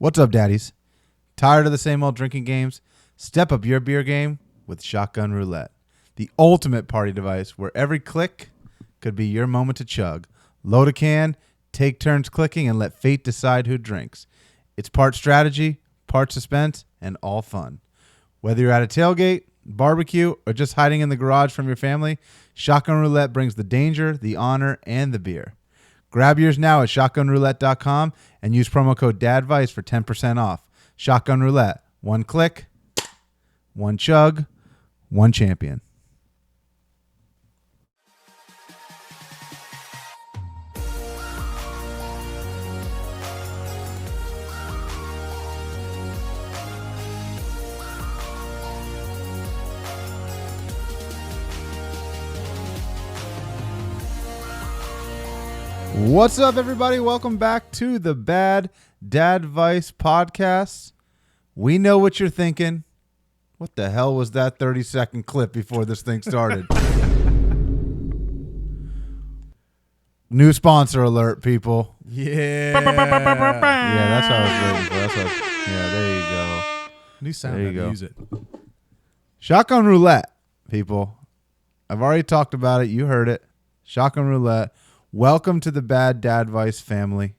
What's up, daddies? Tired of the same old drinking games? Step up your beer game with Shotgun Roulette, the ultimate party device where every click could be your moment to chug. Load a can, take turns clicking, and let fate decide who drinks. It's part strategy, part suspense, and all fun. Whether you're at a tailgate, barbecue, or just hiding in the garage from your family, Shotgun Roulette brings the danger, the honor, and the beer. Grab yours now at shotgunroulette.com and use promo code DADVICE for 10% off. Shotgun Roulette. One click, one chug, one champion. What's up, everybody? Welcome back to the Bad Dad Vice podcast. We know what you're thinking. What the hell was that 30-second clip before this thing started? New sponsor alert, people. Yeah. Yeah, that's how I was waiting for. Yeah, there you go. New sound. There you go. Use it. Shotgun Roulette, people. I've already talked about it. You heard it. Shotgun Roulette. Welcome to the Bad Dad Vice family.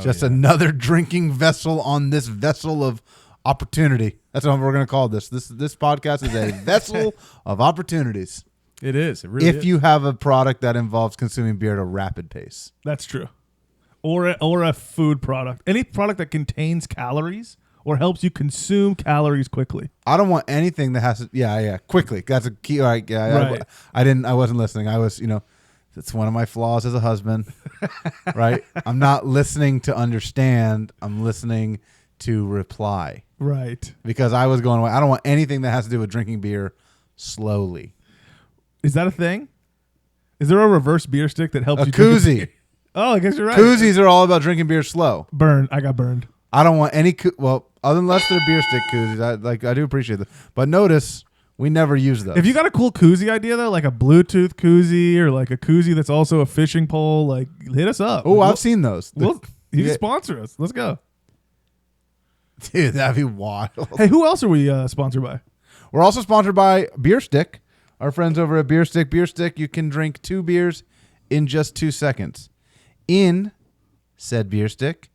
Just another drinking vessel on this vessel of opportunity. That's what we're going to call this. This podcast is a vessel of opportunities. It is. It really is. If you have a product that involves consuming beer at a rapid pace. That's true. Or a food product. Any product that contains calories or helps you consume calories quickly. I don't want anything that has to, quickly. That's a key. All right, Right. I wasn't listening. I was, it's one of my flaws as a husband, right? I'm not listening to understand. I'm listening to reply. Right. Because I was going away. I don't want anything that has to do with drinking beer slowly. Is that a thing? Is there a reverse beer stick that helps A you drink koozie. beer? Oh, I guess you're right. Koozies are all about drinking beer slow. Burned. I got burned. I don't want any, unless they're beer stick koozies. I do appreciate them. But notice, we never use those. If you got a cool koozie idea, though, like a Bluetooth koozie or like a koozie that's also a fishing pole, like hit us up. Oh, I've seen those. You sponsor us. Let's go. Dude, that'd be wild. Hey, who else are we sponsored by? We're also sponsored by Bierstick. Our friends over at Bierstick. Bierstick, you can drink 2 beers in just 2 seconds. In said Bierstick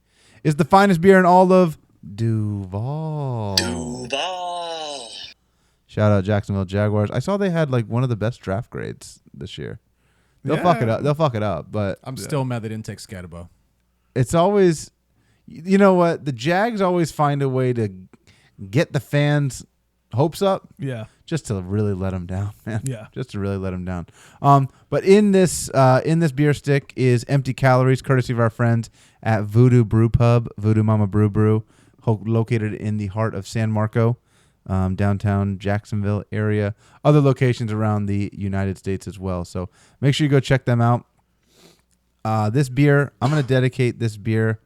is the finest beer in all of Duval. Shout out Jacksonville Jaguars. I saw they had like one of the best draft grades this year. They'll fuck it up. They'll fuck it up, but I'm still mad they didn't take Scatterbo. it's always, you know what? The Jags always find a way to get the fans' hopes up. Yeah. Just to really let them down, man. Yeah. Just to really let them down. But in this beer stick is empty calories, courtesy of our friends at VooDoo Brew Pub, VooDoo Mama Brew, located in the heart of San Marco, downtown Jacksonville area. Other locations around the United States as well. So make sure you go check them out. This beer, I'm going to dedicate this beer.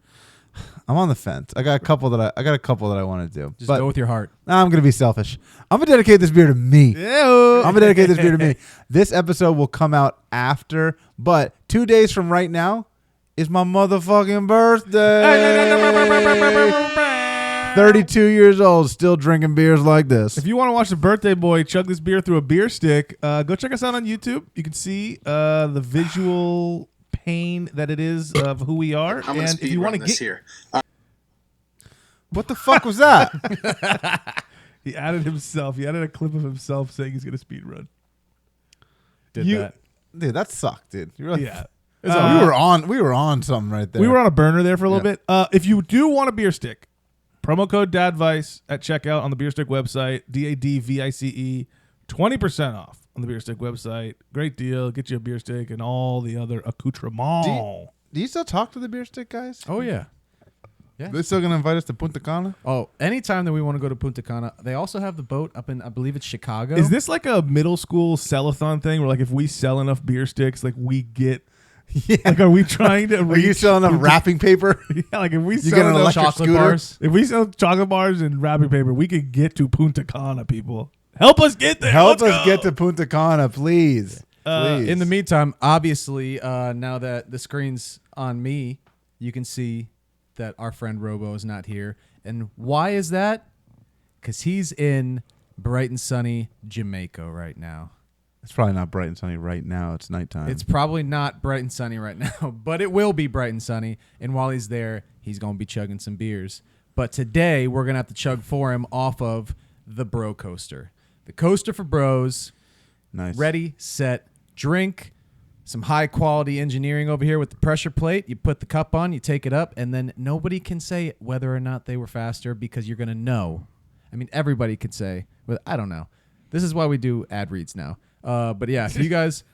I'm on the fence. I got a couple that I want to do. Just go with your heart. I'm going to be selfish. I'm going to dedicate this beer to me. I'm going to dedicate this beer to me. This episode will come out after, but 2 days from right now is my motherfucking birthday. 32 years old, still drinking beers like this. If you want to watch the birthday boy chug this beer through a beer stick, go check us out on YouTube. You can see the visual pain that it is of who we are. I'm going to speed run this here. What the fuck was that? He added himself. He added a clip of himself saying he's going to speed run. That. Dude, that sucked, dude. You really, Yeah. we were on something right there. We were on a burner there for a little bit. If you do want a beer stick, promo code DADVICE at checkout on the Bierstick website, DADVICE, 20% off on the Bierstick website. Great deal. Get you a beer stick and all the other accoutrements. Do you still talk to the beer stick guys? Oh, yeah. Yeah. They're still going to invite us to Punta Cana? Oh, anytime that we want to go to Punta Cana, they also have the boat up in, I believe it's Chicago. Is this like a middle school sell-a-thon thing where like if we sell enough beer sticks, like we get... Yeah. Like, are we trying to? Are you selling them wrapping paper? Yeah, like if we You sell get an enough electric chocolate scooter? bars? if we sell chocolate bars and wrapping paper, we could get to Punta Cana, people. Help us get there. Help Let's us go. get to Punta Cana, please. Please. In the meantime, obviously, now that the screen's on me, you can see that our friend Robo is not here. And why is that? Because he's in bright and sunny Jamaica right now. It's probably not bright and sunny right now. It's nighttime. It's probably not bright and sunny right now, but it will be bright and sunny. And while he's there, he's going to be chugging some beers. But today, we're going to have to chug for him off of the Bro Coaster. The coaster for bros. Nice. Ready, set, drink. Some high-quality engineering over here with the pressure plate. You put the cup on, you take it up, and then nobody can say whether or not they were faster because you're going to know. I mean, everybody could say, but I don't know. This is why we do ad reads now. But yeah, if you guys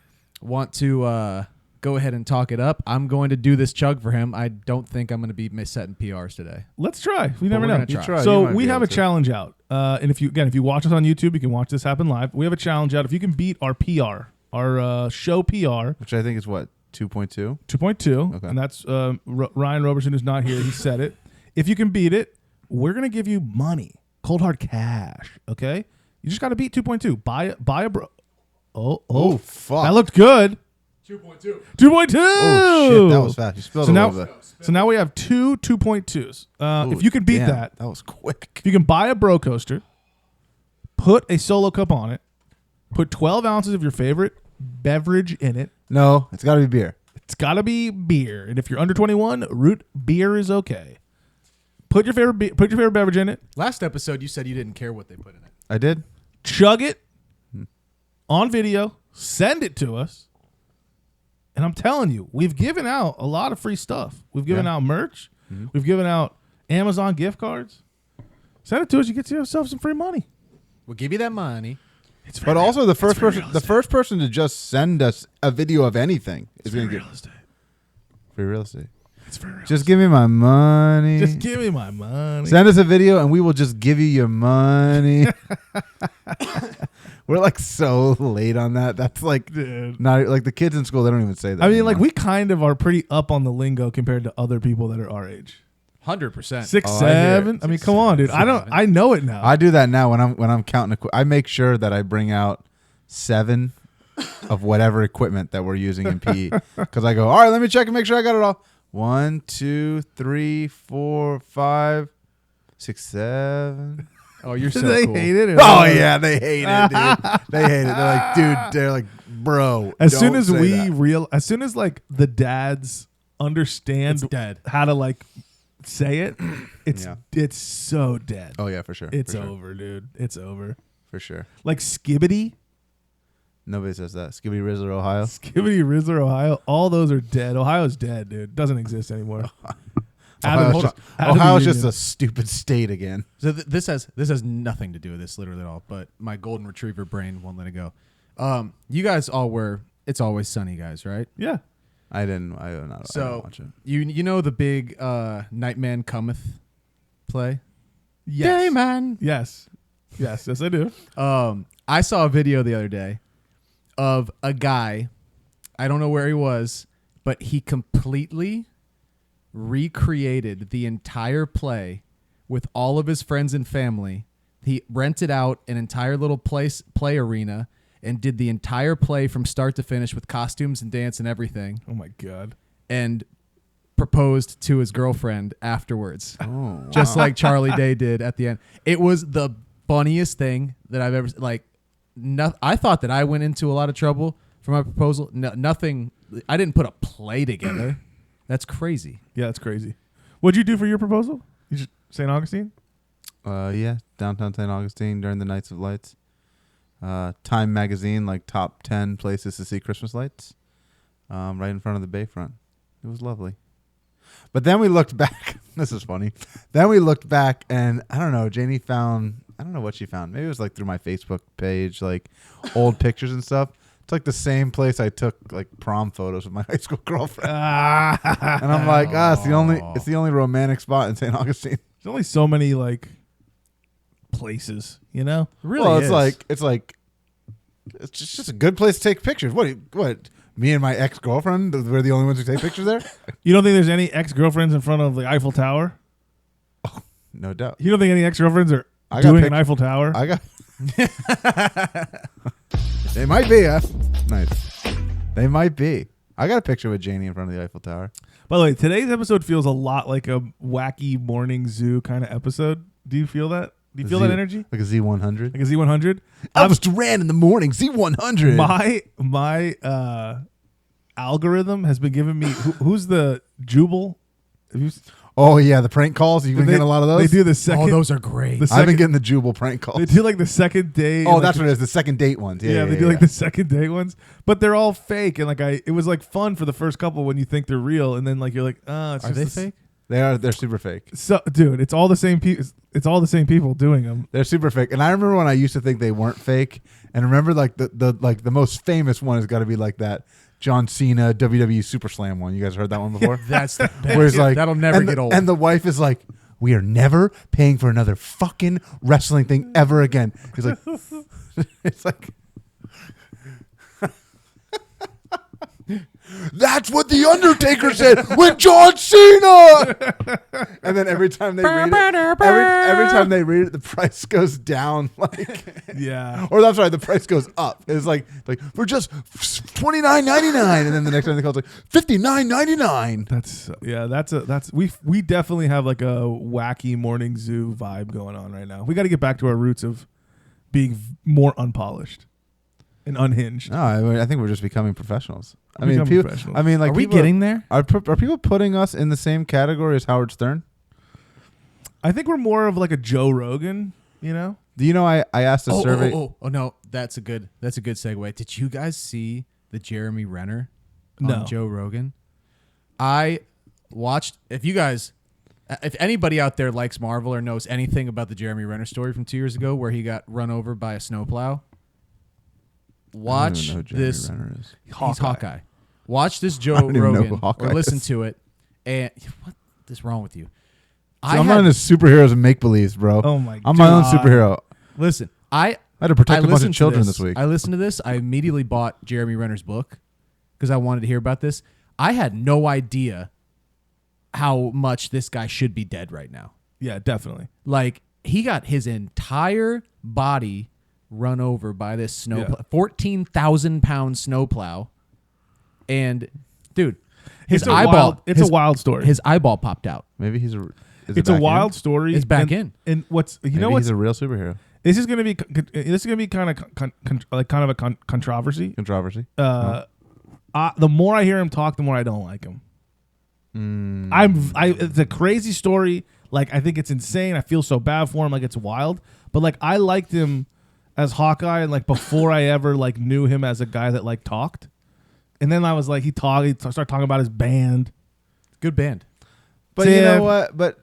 want to go ahead and talk it up, I'm going to do this chug for him. I don't think I'm going to be setting PRs today. Let's try. We never we're know. gonna try. You try. So You might we be have a able to. challenge out. And if you watch us on YouTube, you can watch this happen live. We have a challenge out. If you can beat our PR, our show PR, Which I think is what, 2.2? 2.2, Okay. and that's Ryan Roberson, who's not here. He said it. If you can beat it, we're going to give you money. Cold hard cash, okay? You just got to beat 2.2. Buy a bro. Oh, fuck. that looked good. 2.2. 2.2. Oh, shit. That was fast. You spilled So a now, little bit. so now we have two 2.2s. If you can beat Damn, that, That was quick. if you can buy a bro coaster, put a solo cup on it, put 12 ounces of your favorite beverage in it. No, it's got to be beer. It's got to be beer. And if you're under 21, root beer is okay. Put your favorite beverage in it. Last episode, you said you didn't care what they put in it. I did? Chug it on video, send it to us, and I'm telling you, we've given out a lot of free stuff. We've given out merch. Mm-hmm. We've given out Amazon gift cards. Send it to us. You get yourself some free money. We'll give you that money. It's But also the first person to just send us a video of anything is going to get real estate. free real estate. It's for real. Just give me my money. Just give me my money. Send us a video and we will just give you your money. We're like so late on that. That's like Dude. not like the kids in school. They don't even say that. I mean, like, anymore. we kind of are pretty up on the lingo compared to other people that are our age. 100%. 6, Oh, I hear it. 7. I mean, come on, dude. I know it now. I do that now when I'm counting. I make sure that I bring out 7 of whatever equipment that we're using in PE because I go, all right, let me check and make sure I got it all. 1, 2, 3, 4, 5, 6, 7. Oh, you're so they cool. hate it. Oh yeah, they hate it, dude. They hate it. They're like, dude. They're like, bro. As soon don't as say we that. as soon as like the dads understand It's dead. how to like say it, it's Yeah. it's so dead. Oh yeah, for sure. It's for sure, over, dude. It's over. for sure. Like Skibbity, Nobody says that. Skibidi Rizzler, Ohio. Skibbity, Rizzler, Ohio. All those are dead. Ohio's dead, dude. Doesn't exist anymore. Ohio's just a stupid state again. So this has nothing to do with this literally at all, but my golden retriever brain won't let it go. You guys all were It's Always Sunny guys, right? Yeah. I didn't So watch it. you know the big Nightman Cometh play? Yes. Dayman. Yes. Yes, I do. I saw a video the other day of a guy, I don't know where he was, but he completely recreated the entire play with all of his friends and family. He rented out an entire little play arena and did the entire play from start to finish with costumes and dance and everything, Oh my god. and proposed to his girlfriend afterwards. Oh, Just like Charlie Day did at the end. It was the funniest thing that I've ever I thought that I went into a lot of trouble for my proposal. Nothing. I didn't put a play together. That's crazy. Yeah, that's crazy. What'd you do for your proposal? You just St. Augustine? yeah, downtown St. Augustine during the Nights of Lights. Time magazine, like top 10 places to see Christmas lights, right in front of the Bayfront. It was lovely. But then we looked back. This is funny. Then we looked back, and I don't know. Janie found, I don't know what she found. Maybe it was like through my Facebook page, like old pictures and stuff. It's like the same place I took like prom photos with my high school girlfriend. And I'm like, it's the only romantic spot in St. Augustine. There's only so many like places, you know? Really Well, is. it's just a good place to take pictures. What? Me and my ex-girlfriend, we're the only ones who take pictures there? You don't think there's any ex-girlfriends in front of the Eiffel Tower? No doubt. You don't think any ex-girlfriends are I got doing pic- an Eiffel Tower? I got. They might be. Nice. They might be. I got a picture with Janie in front of the Eiffel Tower. By the way, today's episode feels a lot like a wacky morning zoo kind of episode. Do you feel that? Do you feel that energy? Like a Z100? Like a Z100? Elvis Duran in the morning, Z100. My algorithm has been giving me who's the Jubal? Oh yeah, the prank calls. You've been getting a lot of those. They do the second. Oh, those are great. I've been getting the Jubal prank calls. They do like the second date. Oh, that's what it is. The second date ones. Yeah, they do like the second date ones, but they're all fake. And like it was like fun for the first couple when you think they're real, and then like you're like, oh, it's are they fake? They are. They're super fake. So, dude, it's all the same people. It's all the same people doing them. They're super fake. And I remember when I used to think they weren't fake. And remember, like the most famous one has got to be like that John Cena WWE Super Slam one. You guys heard that one before? That's the best. Where it's like, that'll never get old. And the wife is like, we are never paying for another fucking wrestling thing ever again. He's like, it's like, that's what the Undertaker said with John Cena. And then every time they read it, every time they read it, the price goes down. Like, yeah, or that's right, the price goes up. It's like for just $29.99, and then the next time they call it's like $59.99. That's we definitely have like a wacky morning zoo vibe going on right now. We got to get back to our roots of being more unpolished and unhinged. No, I think we're just becoming professionals. Like, are we getting there? Are people putting us in the same category as Howard Stern? I think we're more of like a Joe Rogan, you know? Do you know I asked a survey? Oh no, that's a good segue. Did you guys see the Jeremy Renner on No. Joe Rogan? I watched. If anybody out there likes Marvel or knows anything about the Jeremy Renner story from 2 years ago, where he got run over by a snowplow, watch this. He's Hawkeye. Watch this Joe Rogan or listen to it. And what is wrong with you? I'm not into superheroes and make believes, bro. Oh my god, I'm my own superhero. Listen, I had to protect a bunch of children this week. I listened to this. I immediately bought Jeremy Renner's book because I wanted to hear about this. I had no idea how much this guy should be dead right now. Yeah, definitely. Like, he got his entire body run over by this snowplow, 14,000 pound snowplow, and dude, It's a wild story. His eyeball popped out. Maybe he's a. It's a wild story. It's back in. And what's Maybe he's a real superhero. This is gonna be kind of a controversy. Controversy. The more I hear him talk, the more I don't like him. It's a crazy story. Like, I think it's insane. I feel so bad for him. Like, it's wild. But like, I liked him as Hawkeye, and like before I ever like knew him as a guy that like talked. And then I was like, he started talking about his band. Good band. But you know what? But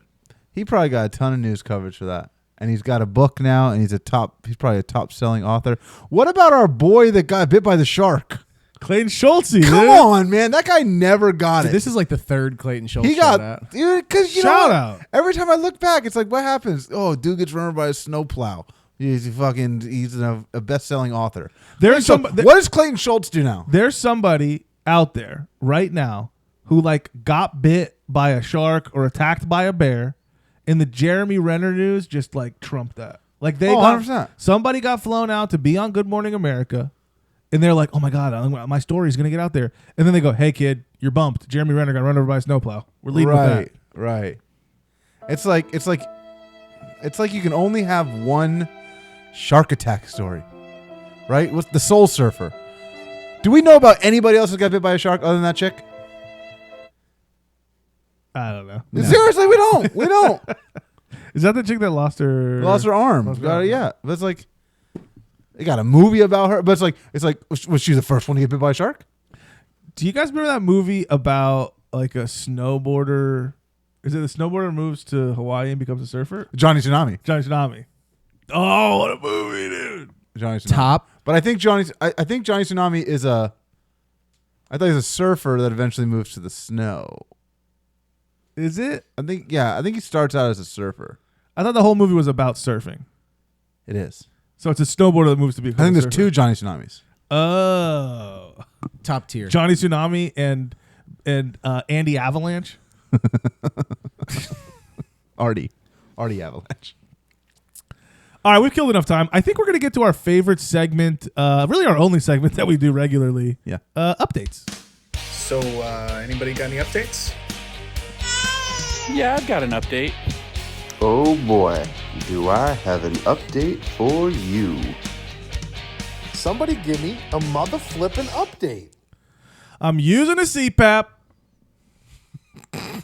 he probably got a ton of news coverage for that. And he's got a book now, and he's probably a top selling author. What about our boy that got bit by the shark? Clayton Schultze, Come on, man. That guy never got it. This is like the third Clayton Schultze. He got, dude, because shout out. Every time I look back, it's like, what happens? Oh, dude gets run over by a snowplow. He's a best-selling author. What does Clayton Schultze do now? There's somebody out there right now who like got bit by a shark or attacked by a bear, and the Jeremy Renner news just like trumped that. Like 100%. Somebody got flown out to be on Good Morning America, and they're like, "Oh my god, my story's gonna get out there." And then they go, "Hey kid, you're bumped. Jeremy Renner got run over by a snowplow. We're leaving with that." Right. It's like you can only have one shark attack story, right? With the Soul Surfer. Do we know about anybody else who got bit by a shark other than that chick? I don't know. No. Seriously, we don't. We don't. Is that the chick that lost her arm? Yeah, but it's like they got a movie about her. But it's like was she the first one to get bit by a shark? Do you guys remember that movie about like a snowboarder? Is it the snowboarder moves to Hawaii and becomes a surfer? Johnny Tsunami. Oh, what a movie, dude! Johnny Tsunami. Top. But I think Johnny Tsunami is I thought he was a surfer that eventually moves to the snow. Is it? I think he starts out as a surfer. I thought the whole movie was about surfing. It is. So it's a snowboarder that moves to be. I think there's two Johnny Tsunamis. Oh, top tier. Johnny Tsunami and Andy Avalanche. Artie Avalanche. All right, we've killed enough time. I think we're going to get to our favorite segment, really our only segment that we do regularly. Yeah. Updates. So, anybody got any updates? Yeah, I've got an update. Oh boy, do I have an update for you. Somebody give me a mother flippin' update. I'm using a CPAP. I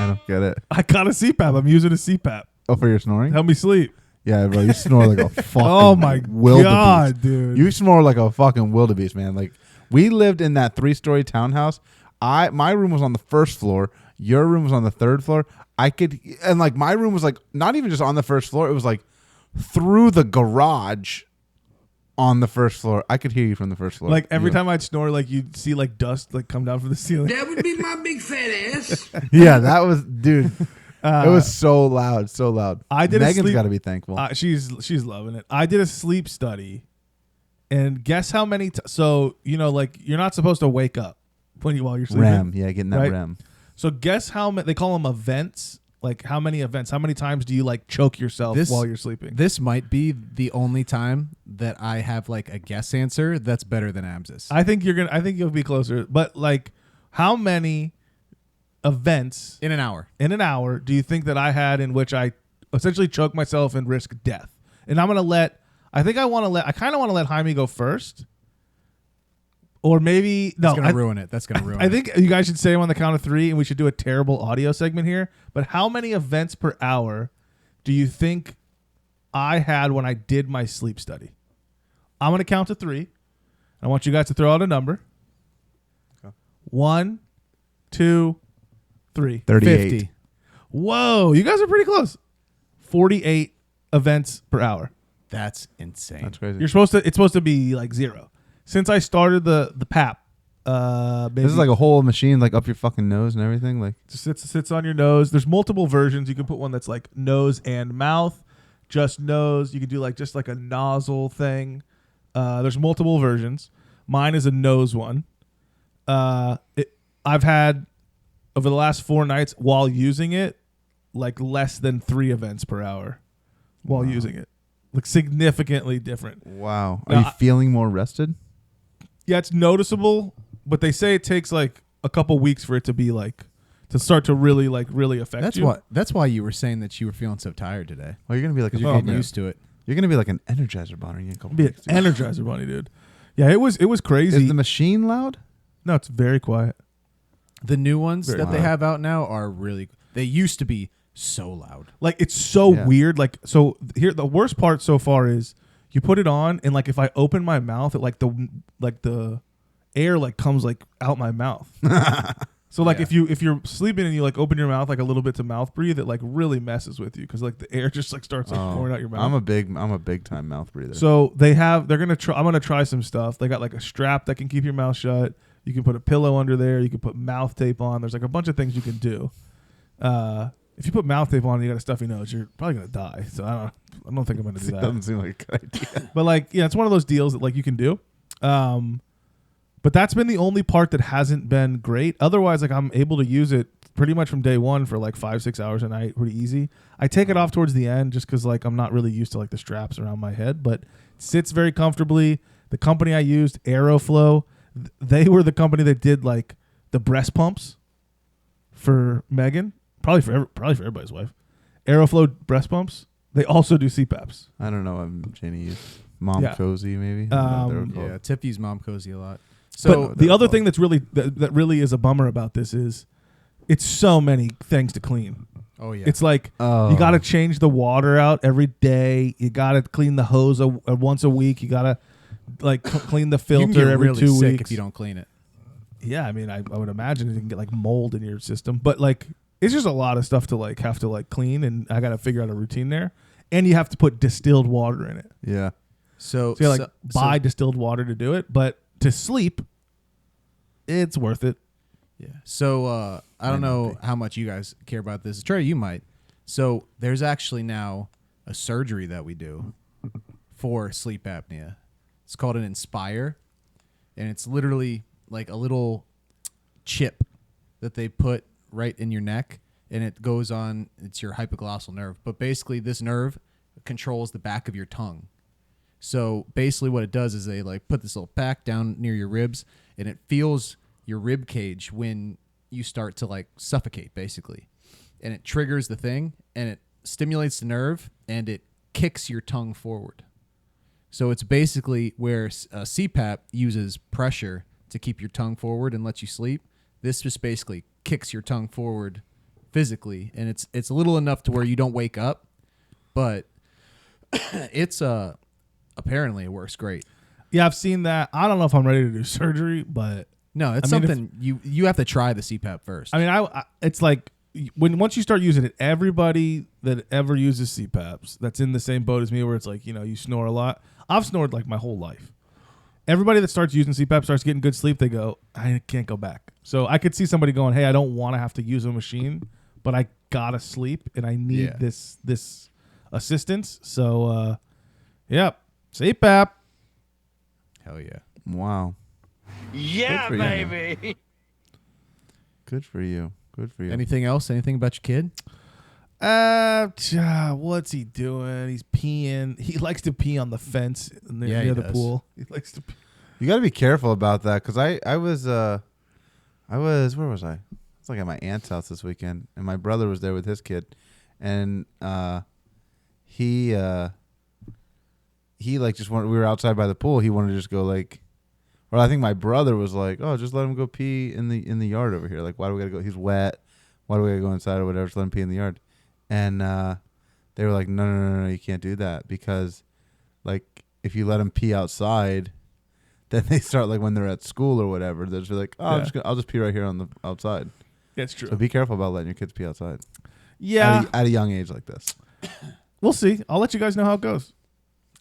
don't get it. I got a CPAP. I'm using a CPAP. Oh, for your snoring? Help me sleep. Yeah, bro, you snore like a fucking Oh my wildebeest. God, dude. You snore like a fucking wildebeest, man. Like, we lived in that 3-story townhouse. My room was on the first floor. Your room was on the third floor. And like my room was like not even just on the first floor. It was like through the garage on the first floor. I could hear you from the first floor. Like every time I'd snore, like you'd see like dust like come down from the ceiling. That would be my big fat ass. Yeah, that was, dude. It was so loud, so loud. I did. Megan's got to be thankful. She's loving it. I did a sleep study, and guess how many? So like you're not supposed to wake up while you're sleeping. REM, yeah, getting that right? REM. So guess how many? They call them events. Like how many events? How many times do you like choke yourself while you're sleeping? This might be the only time that I have like a guess answer that's better than Ams's. I think you'll be closer. But like, how many events in an hour do you think that I had in which I essentially choke myself and risk death? And I kind of want to let Jaime go first. Or maybe That's gonna ruin it. I think you guys should say them on the count of 3, and we should do a terrible audio segment here. But how many events per hour do you think I had when I did my sleep study? I'm gonna count to 3. I want you guys to throw out a number. Okay. 1, 2, 3. 38. 50. Whoa, you guys are pretty close. 48 events per hour. That's insane. That's crazy. It's supposed to be like 0. Since I started the PAP, this is like a whole machine, like up your fucking nose and everything. Like sits on your nose. There's multiple versions. You can put one that's like nose and mouth, just nose. You can do like just like a nozzle thing. There's multiple versions. Mine is a nose one. I've had over the last 4 nights while using it, like less than 3 events per hour while using it. Like significantly different. Wow. Are you feeling more rested? Yeah, it's noticeable, but they say it takes like a couple weeks for it to be like to start to really affect you. That's why you were saying that you were feeling so tired today. Well, you're gonna be like You're getting used to it. You're gonna be like an Energizer bunny in a couple Be an weeks. Energizer bunny, dude. Yeah, it was crazy. Is the machine loud? No, it's very quiet. The new ones Very that they loud. have out now are really. They used to be so loud. Like it's so Yeah. weird. Like so here, the worst part so far is you put it on and like if I open my mouth, it like the air like comes like out my mouth. So like if you're sleeping and you like open your mouth like a little bit to mouth breathe, it like really messes with you because like the air just like starts like pouring out your mouth. I'm a big time mouth breather. So I'm gonna try some stuff. They got like a strap that can keep your mouth shut. You can put a pillow under there. You can put mouth tape on. There's like a bunch of things you can do. If you put mouth tape on and you got a stuffy nose, you're probably gonna die. So I don't think I'm gonna do it that. doesn't seem like a good idea. But like, yeah, it's one of those deals that like you can do. But that's been the only part that hasn't been great. Otherwise, like I'm able to use it pretty much from day one for like 5-6 hours a night, pretty easy. I take it off towards the end just because like I'm not really used to like the straps around my head, but it sits very comfortably. The company I used, Aeroflow, they were the company that did like the breast pumps for Megan, probably for everybody's wife. Aeroflow breast pumps. They also do CPAPs. I don't know. I'm Jenny used Mom Yeah. Cozy maybe. I don't know what they were called. Yeah, Tiffy's mom cozy a lot. So But the other thing that's really that really is a bummer about this is it's so many things to clean. oh yeah, It's like you got to change the water out every day. You got to clean the hose once a week. You got to like clean the you can filter get every really 2 sick weeks. if you don't clean it. Yeah, I mean, I would imagine you can get like mold in your system, but like it's just a lot of stuff to like have to like clean, and I got to figure out a routine there. And you have to put distilled water in it. Yeah. So So you like buy distilled water to do it, but to sleep, it's worth it. Yeah. So I don't know how much you guys care about this. Trey, you might. So there's actually now a surgery that we do for sleep apnea. It's called an Inspire, and it's literally like a little chip that they put right in your neck, and it goes on. It's your hypoglossal nerve, but basically this nerve controls the back of your tongue. So basically what it does is they like put this little pack down near your ribs, and it feels your rib cage when you start to like suffocate basically, and it triggers the thing, and it stimulates the nerve, and it kicks your tongue forward. So it's basically where CPAP uses pressure to keep your tongue forward and let you sleep. This just basically kicks your tongue forward physically, and it's a little enough to where you don't wake up, but it's apparently it works great. Yeah, I've seen that. I don't know if I'm ready to do surgery, but No, it's something you have to try the CPAP first. I mean, I it's like once you start using it, everybody that ever uses CPAPs that's in the same boat as me, where it's like, you know, you snore a lot. I've snored like my whole life. Everybody that starts using CPAP starts getting good sleep. They go, I can't go back. So I could see somebody going, hey, I don't want to have to use a machine, but I gotta sleep and I need this assistance. So, CPAP. Hell yeah. Wow. Yeah, Good for you. baby. Good for you. Good for you. Anything else? Anything about your kid? What's he doing? He's peeing. He likes to pee on the fence Yeah, he near the does. pool. He likes to pee. You got to be careful about that, because I was where was I? It's like at my aunt's house this weekend, and my brother was there with his kid, and he like just wanted. We were outside by the pool. He wanted to just go like, or I think my brother was like, oh, just let him go pee in the yard over here. Like, why do we gotta go? He's wet. Why do we gotta go inside or whatever? Just let him pee in the yard. And they were like, no, you can't do that, because like if you let him pee outside, then they start like when they're at school or whatever, they'll just be like, oh, I'll just pee right here on the outside. That's true. So be careful about letting your kids pee outside. Yeah, at a young age like this. we'll see. I'll let you guys know how it goes.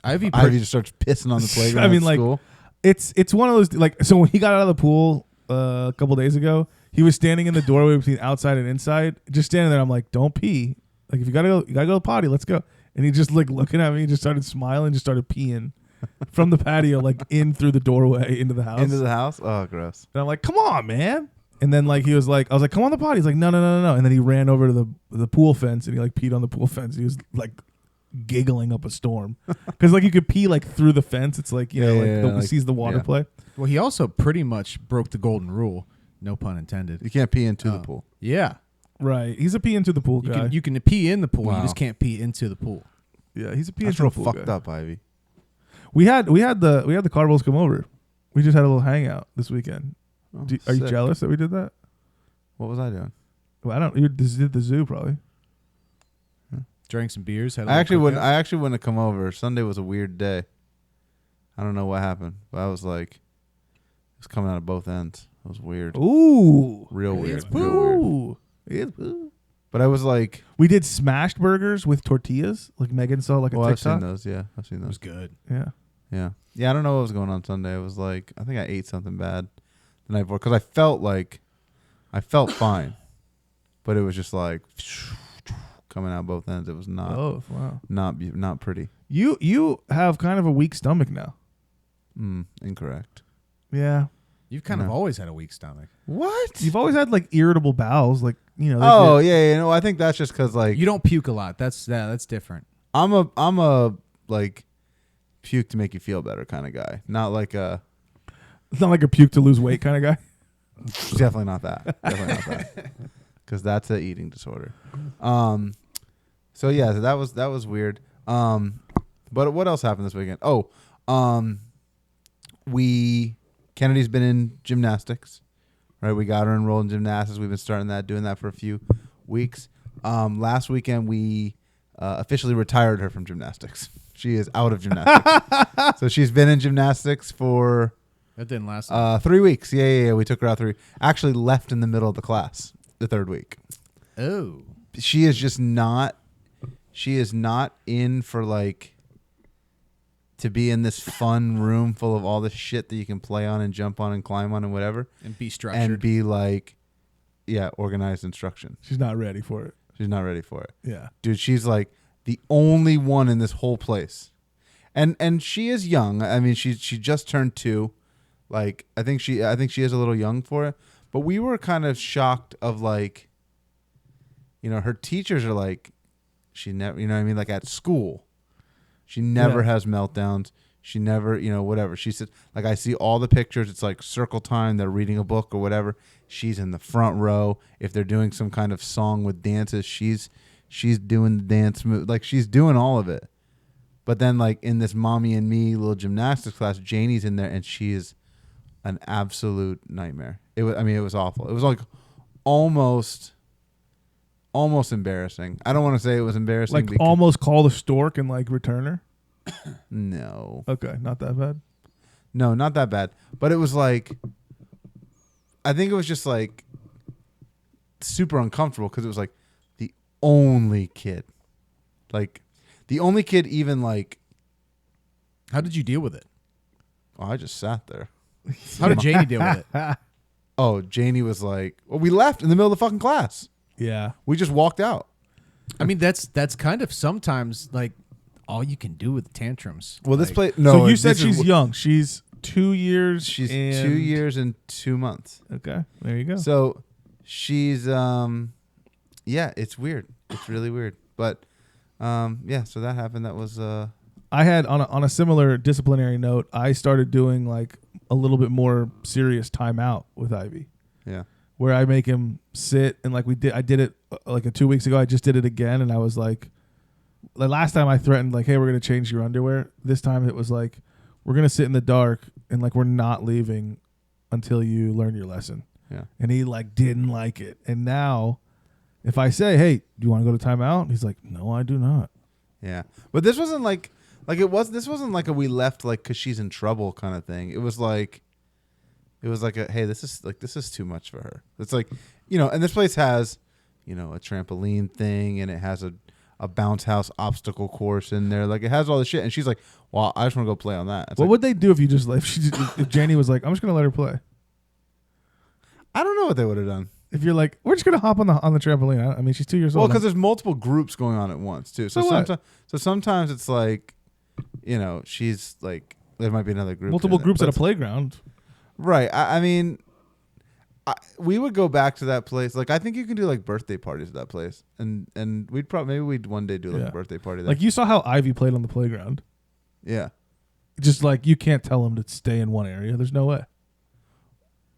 Ivy just starts pissing on the playground. I mean, at like, school. it's one of those, like, so when he got out of the pool a couple days ago, he was standing in the doorway between outside and inside, just standing there. I'm like, don't pee. Like, if you gotta go to the potty, let's go. And he just like looking at me, just started smiling, just started peeing from the patio, like in through the doorway into the house. Into the house? Oh, gross. And I'm like, come on, man. And then like I was like, come on the potty. He's like, no. And then he ran over to the pool fence and he like peed on the pool fence. He was like giggling up a storm, because like you could pee like through the fence. It's like, he sees the water play. Well, he also pretty much broke the golden rule. No pun intended. You can't pee into the pool. Yeah. Right. He's a pee into the pool guy. You can pee in the pool. Wow. You just can't pee into the pool. Yeah, he's a pee That's into real the pool fucked guy. up, Ivy. We had the Cardinals come over. We just had a little hangout this weekend. Oh, Are you sick. jealous that we did that? What was I doing? Well, I don't. You did the zoo probably. Drank some beers. Had a I actually little wouldn't have come over. Sunday was a weird day. I don't know what happened, but I was like, it was coming out of both ends. It was weird. Ooh, Real weird. It's Real weird. poo. It's poo. But I was like, We did smashed burgers with tortillas. Like Megan saw like a well, I've TikTok. seen those. Yeah, I've seen It was those. good. Yeah. Yeah. Yeah, I don't know what was going on Sunday. I was like, I think I ate something bad the night before, because I felt fine, but it was just like coming out both ends. It was not Oh wow. not pretty. You have kind of a weak stomach now. Incorrect. Yeah. You've kind of No. always had a weak stomach. What? You've always had like irritable bowels, like Oh yeah. I think that's just because like You don't puke a lot. That's different. I'm a like puke to make you feel better kind of guy. Not like a It's not like a puke to lose weight kind of guy. definitely not that. Definitely not that. Because that's an eating disorder. So yeah, so that was weird. But what else happened this weekend? Oh, Kennedy's been in gymnastics, right? We got her enrolled in gymnastics. We've been doing that for a few weeks. Last weekend we officially retired her from gymnastics. She is out of gymnastics. So she's been in gymnastics for That didn't last long. 3 weeks. Yeah. We took her out 3. Actually left in the middle of the class the third week. Oh. She is just not. She is not in for like to be in this fun room full of all this shit that you can play on and jump on and climb on and whatever, And be structured. and be like, organized instruction. She's not ready for it. She's not ready for it. Yeah. Dude, she's like the only one in this whole place. And she is young. I mean, she just turned 2. Like, I think she is a little young for it. But we were kind of shocked of like, her teachers are like, she never, like at school, she never has meltdowns. She never, whatever. She said, like, I see all the pictures. It's like circle time. They're reading a book or whatever. She's in the front row. If they're doing some kind of song with dances, she's doing the dance move. Like, she's doing all of it. But then, like, in this mommy and me little gymnastics class, Janie's in there, and she is an absolute nightmare. It was awful. It was like almost embarrassing. I don't want to say it was embarrassing. Like almost call the stork and like return her. No. Okay, not that bad. No, not that bad. But it was like, I think it was just like super uncomfortable because it was like the only kid. Like, the only kid even like. How did you deal with it? Oh, I just sat there. How did Janie deal with it? Oh, Janie was like, well, we left in the middle of the fucking class. Yeah. We just walked out. I mean, that's kind of sometimes like all you can do with tantrums. Well, this Like, play. No, So you this said is she's young. She's 2 years. She's and 2 years and 2 months. Okay, there you go. So she's yeah, it's weird. It's really weird. But yeah, so that happened. That was I had on a similar disciplinary note, I started doing like a little bit more serious timeout with Ivy, yeah. where I make him sit and like I did it like 2 weeks ago. I just did it again, and I was like, the last time I threatened like, hey, we're gonna change your underwear. This time it was like, we're gonna sit in the dark and like we're not leaving until you learn your lesson. Yeah. And he like didn't like it, and now if I say, hey, do you want to go to timeout? He's like, no, I do not. Yeah. But this wasn't like this wasn't like a we left like because she's in trouble kind of thing. It was like a, hey, this is too much for her. It's like, and this place has, a trampoline thing, and it has a bounce house obstacle course in there. Like, it has all this shit. And she's like, well, I just want to go play on that. It's What like, would they do if you just left? If Janie was like, I'm just gonna let her play. I don't know what they would have done. If you're like, we're just gonna hop on the trampoline. I mean, she's 2 years Well, old. because there's multiple groups going on at once too. So what? sometimes it's like, she's like, there might be another group. multiple in it, groups but at a playground. right. I mean, we would go back to that place. Like, I think you can do like birthday parties at that place, and maybe we'd one day do like Yeah. a birthday party there. Like, you saw how Ivy played on the playground. Yeah. Just like, you can't tell him to stay in one area. There's no way.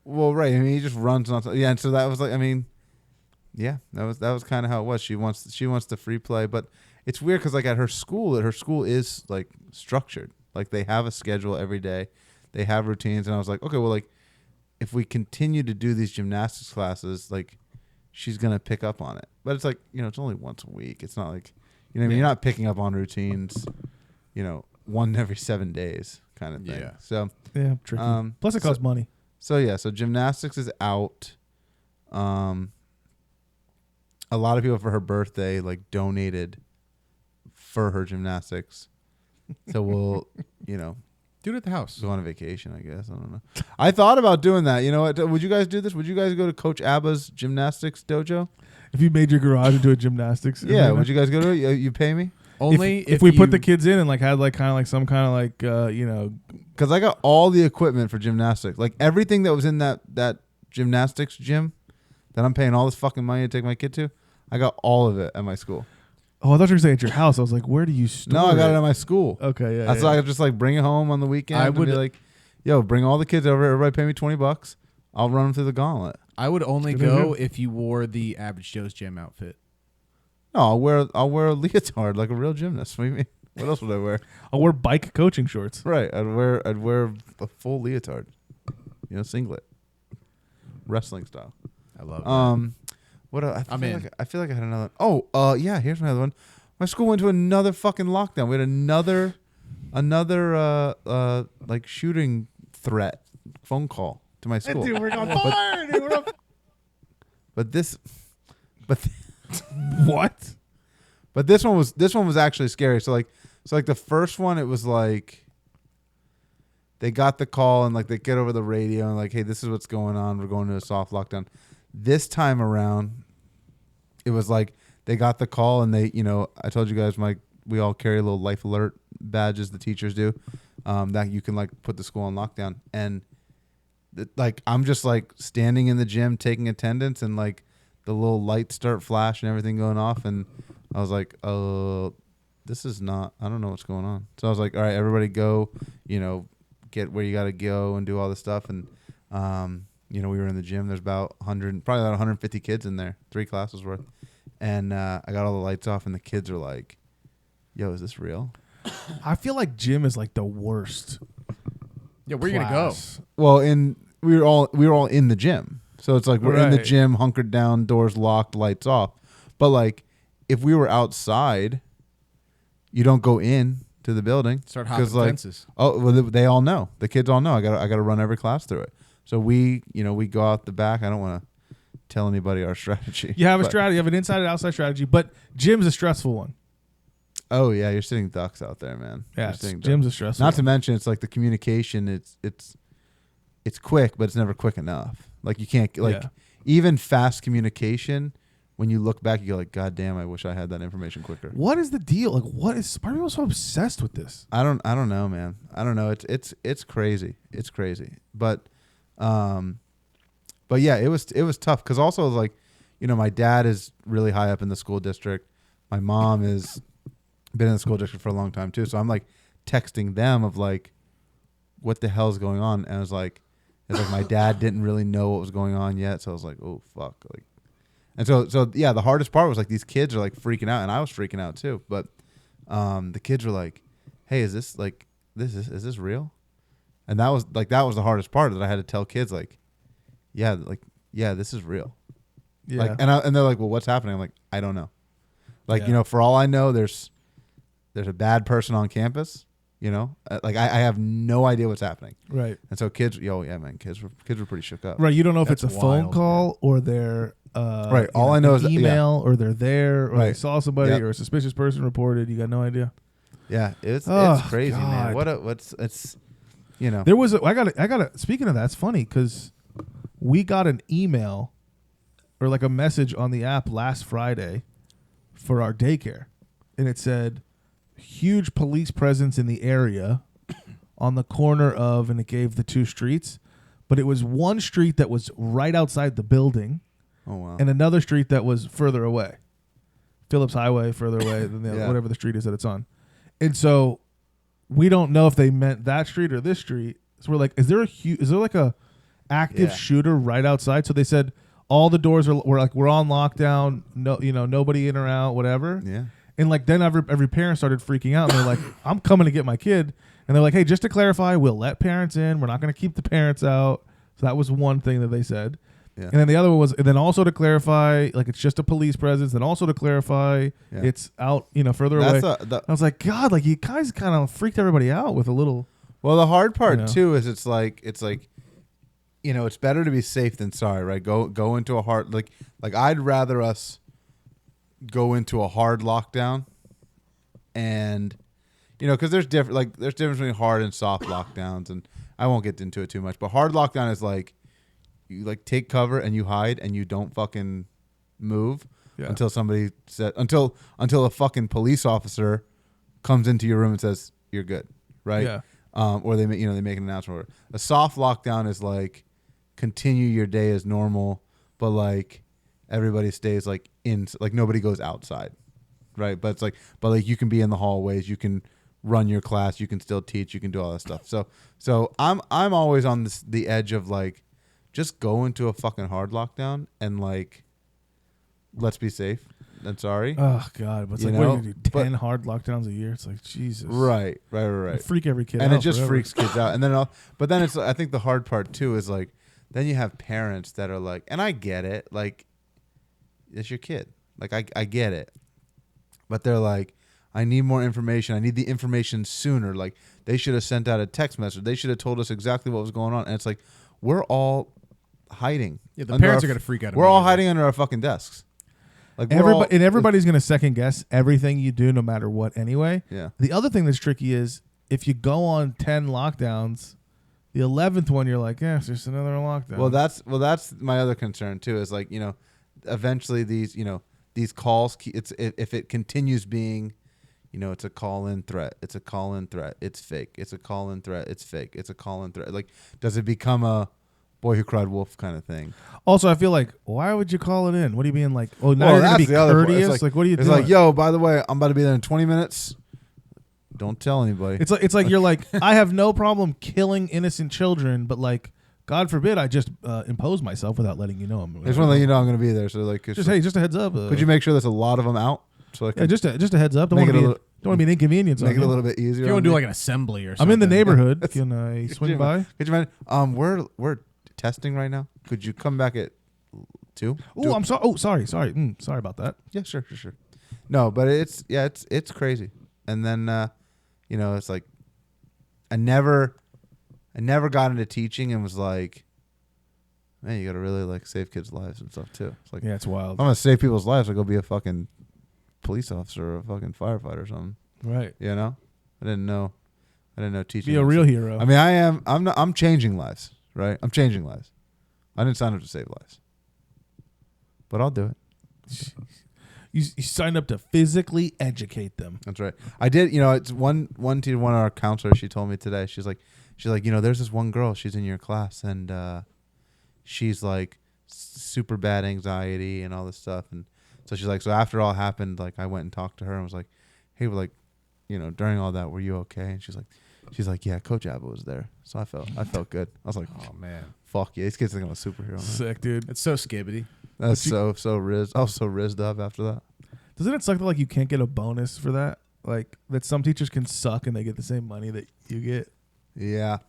Well, right. I mean, he just runs on. Yeah, and so that was like, I mean, yeah, that was kind of how it was. She wants the free play, but it's weird because like her school is like structured. Like, they have a schedule every day, they have routines, and I was like, okay, well, like, if we continue to do these gymnastics classes, like, she's gonna pick up on it. But it's like, it's only once a week. It's not like, what I mean? You're not picking up on routines, one every 7 days kind of thing. Yeah. So Yeah, tricky. Plus, it costs money. So gymnastics is out. A lot of people for her birthday like donated for her gymnastics. So we'll, Do it at the house. go on a vacation, I guess. I don't know. I thought about doing that. You know what? Would you guys do this? Would you guys go to Coach Abba's gymnastics dojo? If you made your garage into a gymnastics, Yeah. Would you guys go to it? You pay me? Only if we put the kids in and like had like kind of like some kind of like Because I got all the equipment for gymnastics. Like, everything that was in that gymnastics gym that I'm paying all this fucking money to take my kid to, I got all of it at my school. Oh, I thought you were saying at your house. I was like, where do you store No, I got it at my school. Okay, yeah. That's why I just like bring it home on the weekend. I And would- be like, yo, bring all the kids over. Everybody pay me $20. I'll run them through the gauntlet. I would only Good go idea. if you wore the Average Joe's gym outfit. No, I'll wear a leotard like a real gymnast. What do you mean? What else would I wear? I'll wear bike coaching shorts. Right, I'd wear a full leotard, singlet, wrestling style. I love it. What else? I'm in. I feel like I had another. Oh, yeah. Here's another one. My school went to another fucking lockdown. We had another like shooting threat phone call to my school. Dude, we're on fire. Dude, we're on But this what? But this one was actually scary. So like the first one, it was like they got the call and like they get over the radio and like, hey, this is what's going on. We're going to a soft lockdown. This time around, it was like they got the call and they, I told you guys we all carry little life alert badges, the teachers do, that you can like put the school on lockdown. And like I'm just like standing in the gym taking attendance and like the little lights start flashing, everything going off, and I was like, this is not. I don't know what's going on. So I was like, all right, everybody go. Get where you got to go and do all this stuff. And we were in the gym. There's about 100, probably about 150 kids in there, 3 classes worth. And I got all the lights off, and the kids are like, "Yo, is this real?" I feel like gym is like the worst. Yeah, where are you gonna go? Well, we were all in the gym, so it's like we're in the Right. gym, hunkered down, doors locked, lights off. But like, if we were outside, you don't go in to the building. Start hopping fences. Oh, well, they all know. The kids all know. I got to run every class through it. So we go out the back. I don't want to tell anybody our strategy. You have a but- strategy. You have an inside and outside strategy, but gym's a stressful one. Oh yeah, you're sitting ducks out there, man. Yeah, You're sitting gym's ducks. a stressful Not to one. mention, it's like the communication. It's quick, but it's never quick enough. Like you can't even fast communication. When you look back, you go like, "God damn, I wish I had that information quicker." What is the deal? Like, why are people so obsessed with this? I don't know, man. I don't know. It's crazy. It's crazy. But yeah, it was tough because also like, my dad is really high up in the school district. My mom is been in the school district for a long time too. So I'm like texting them of like, what the hell's going on? And it's like my dad didn't really know what was going on yet. So I was like, oh fuck. Like, and so yeah, the hardest part was like these kids are like freaking out, and I was freaking out too. But the kids were like, hey, is this like is this real? And that was the hardest part, that I had to tell kids like, yeah, this is real. Yeah. Like, and they're like, well, what's happening? I'm like, I don't know. Like, Yeah. for all I know, there's a bad person on campus. Like I have no idea what's happening. Right. And so kids, kids were pretty shook up. Right. You don't know if That's it's a phone wild, call or they're Right. All I know is an that- email or they're there or they Right. saw somebody Yep. or a suspicious person reported. You got no idea. Yeah, it's Oh, crazy, man. God. It's There was I got speaking of that, it's funny because we got an email or like a message on the app last Friday for our daycare, and it said huge police presence in the area on the corner of, and it gave the 2 streets, but it was one street that was right outside the building oh wow. and another street that was further away, Phillips Highway further away than the Yeah. whatever the street is that it's on. And so we don't know if they meant that street or this street. So we're like, is there like a active Yeah. shooter right outside? So they said all the doors we're on lockdown. No, nobody in or out, whatever. Yeah. And like then every parent started freaking out. And they're like, I'm coming to get my kid. And they're like, hey, just to clarify, we'll let parents in. We're not going to keep the parents out. So that was one thing that they said. Yeah. And then the other one was, and then also to clarify, like it's just a police presence. Then also to clarify, Yeah. it's out, further away. That's I was like, God, like you guys kind of freaked everybody out with a little. well, the hard part You know? too is it's like it's better to be safe than sorry, right? Go into a hard like I'd rather us go into a hard lockdown, and because there's difference between hard and soft lockdowns, and I won't get into it too much, but hard lockdown is like you like take cover and you hide and you don't fucking move until somebody said until a fucking police officer comes into your room and says you're good, right? Yeah. Or they make an announcement. A soft lockdown is like continue your day as normal, but like everybody stays like in, like nobody goes outside, right? But it's like, you can be in the hallways, you can run your class, you can still teach, you can do all that stuff. So I'm always on the edge of like, just go into a fucking hard lockdown and like, let's be safe. I'm sorry. Oh God, but it's You like, what know, do you do? but- 10 hard lockdowns a year? It's like Jesus. Right. You freak every kid out. And it just forever. freaks kids out. And then, but then it's, I think the hard part too is like, then you have parents that are like, and I get it, like, it's your kid. Like, I get it. But they're like, I need more information. I need the information sooner. Like, they should have sent out a text message. They should have told us exactly what was going on. And it's like, we're all hiding. Yeah, the under parents our- are gonna freak out We're all immediately. hiding under our fucking desks. Like, we're all- Everybody's going to second guess everything you do, no matter what. Anyway. Yeah. The other thing that's tricky is if you go on 10 lockdowns, the 11th one you're like, yeah, it's just another lockdown. Well, that's my other concern too. Is like, eventually these calls. If it continues being, it's a call-in threat. It's a call-in threat. It's fake. It's a call-in threat. It's fake. It's a call-in threat. Like, does it become a boy who cried wolf kind of thing? Also, I feel like, why would you call it in? What are you being like? Oh, now Well, you're going to that's be the other part. courteous. It's Like, what are you It's doing? like, yo, by the way, I'm about to be there in 20 minutes. Don't tell anybody. It's like you're like, I have no problem killing innocent children, but like, God forbid I just impose myself without letting you know. I just want to let you know I'm going to be there. So like, just hey, just a heads up. could you make sure there's a lot of them out? So I Yeah, just a heads up. Don't want to be an inconvenience. make on it a you. little bit easier. If you want on to do me. like an assembly or I'm something. in the neighborhood. Can I swing by? Could you imagine? We're testing right now. Could you come back at 2? Oh, I'm sorry. Oh, sorry. Sorry about that. Yeah, sure. No, but it's crazy. And then it's like I never got into teaching and was like, man, you got to really like save kids' lives and stuff too. It's like, Yeah, it's wild. I'm gonna save people's lives. I go be a fucking police officer or a fucking firefighter or something. Right. You know, I didn't know teaching. Be a real hero. I mean, I am. I'm changing lives. Right. I'm changing lives. I didn't sign up to save lives, but I'll do it. You signed up to physically educate them. That's right. I did. It's one teacher, one of our counselors. She told me today. She's like, there's this one girl. She's in your class, and she's like super bad anxiety and all this stuff. And so she's like, so after all happened, like I went and talked to her and was like, hey, like, during all that, were you okay? And she's like, yeah, Coach Abba was there. So I felt good. I was like, Oh man, fuck yeah, these kids think I'm a superhero. Man. Sick, dude. it's so skibbity. That's so rizzed. I was so rizzed up after that. Doesn't it suck that like you can't get a bonus for that? Like that some teachers can suck and they get the same money that you get. Yeah.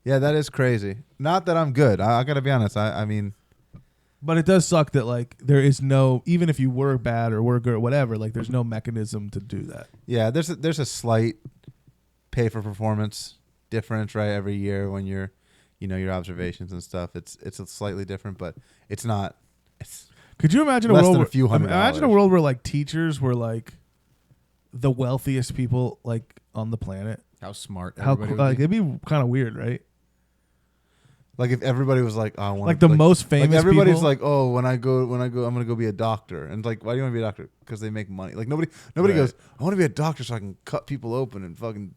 Yeah, that is crazy. Not that I'm good. I got to be honest. I mean, But it does suck that like there is no, even if you were bad or were good or whatever, like there's no mechanism to do that. yeah, there's a slight pay for performance difference, right? Every year when you're, your observations and stuff, it's a slightly different, but it's not. It's Could you imagine a less world than a where, few $100. imagine a world where like teachers were like the wealthiest people like on the planet? How smart How everybody cool, would like be. it'd be kind of weird, right? like if everybody was like, oh, I want Like the most famous like everybody's people? like, oh, when I go, I'm gonna go be a doctor, and like, why do you want to be a doctor? Because they make money. Like nobody Right. goes, I want to be a doctor so I can cut people open and fucking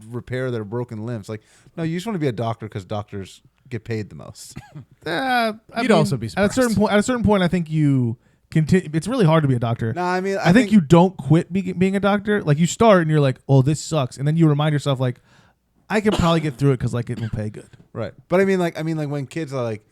repair their broken limbs. Like, no, you just want to be a doctor because doctors get paid the most. You'd also be at a certain surprised. point. At a certain point, I think you continue. It's really hard to be a doctor. No, I mean, I think you don't quit being a doctor. Like you start and you're like, oh, this sucks, and then you remind yourself like, I can probably get through it because like it will pay good. right. But I mean, like when kids are like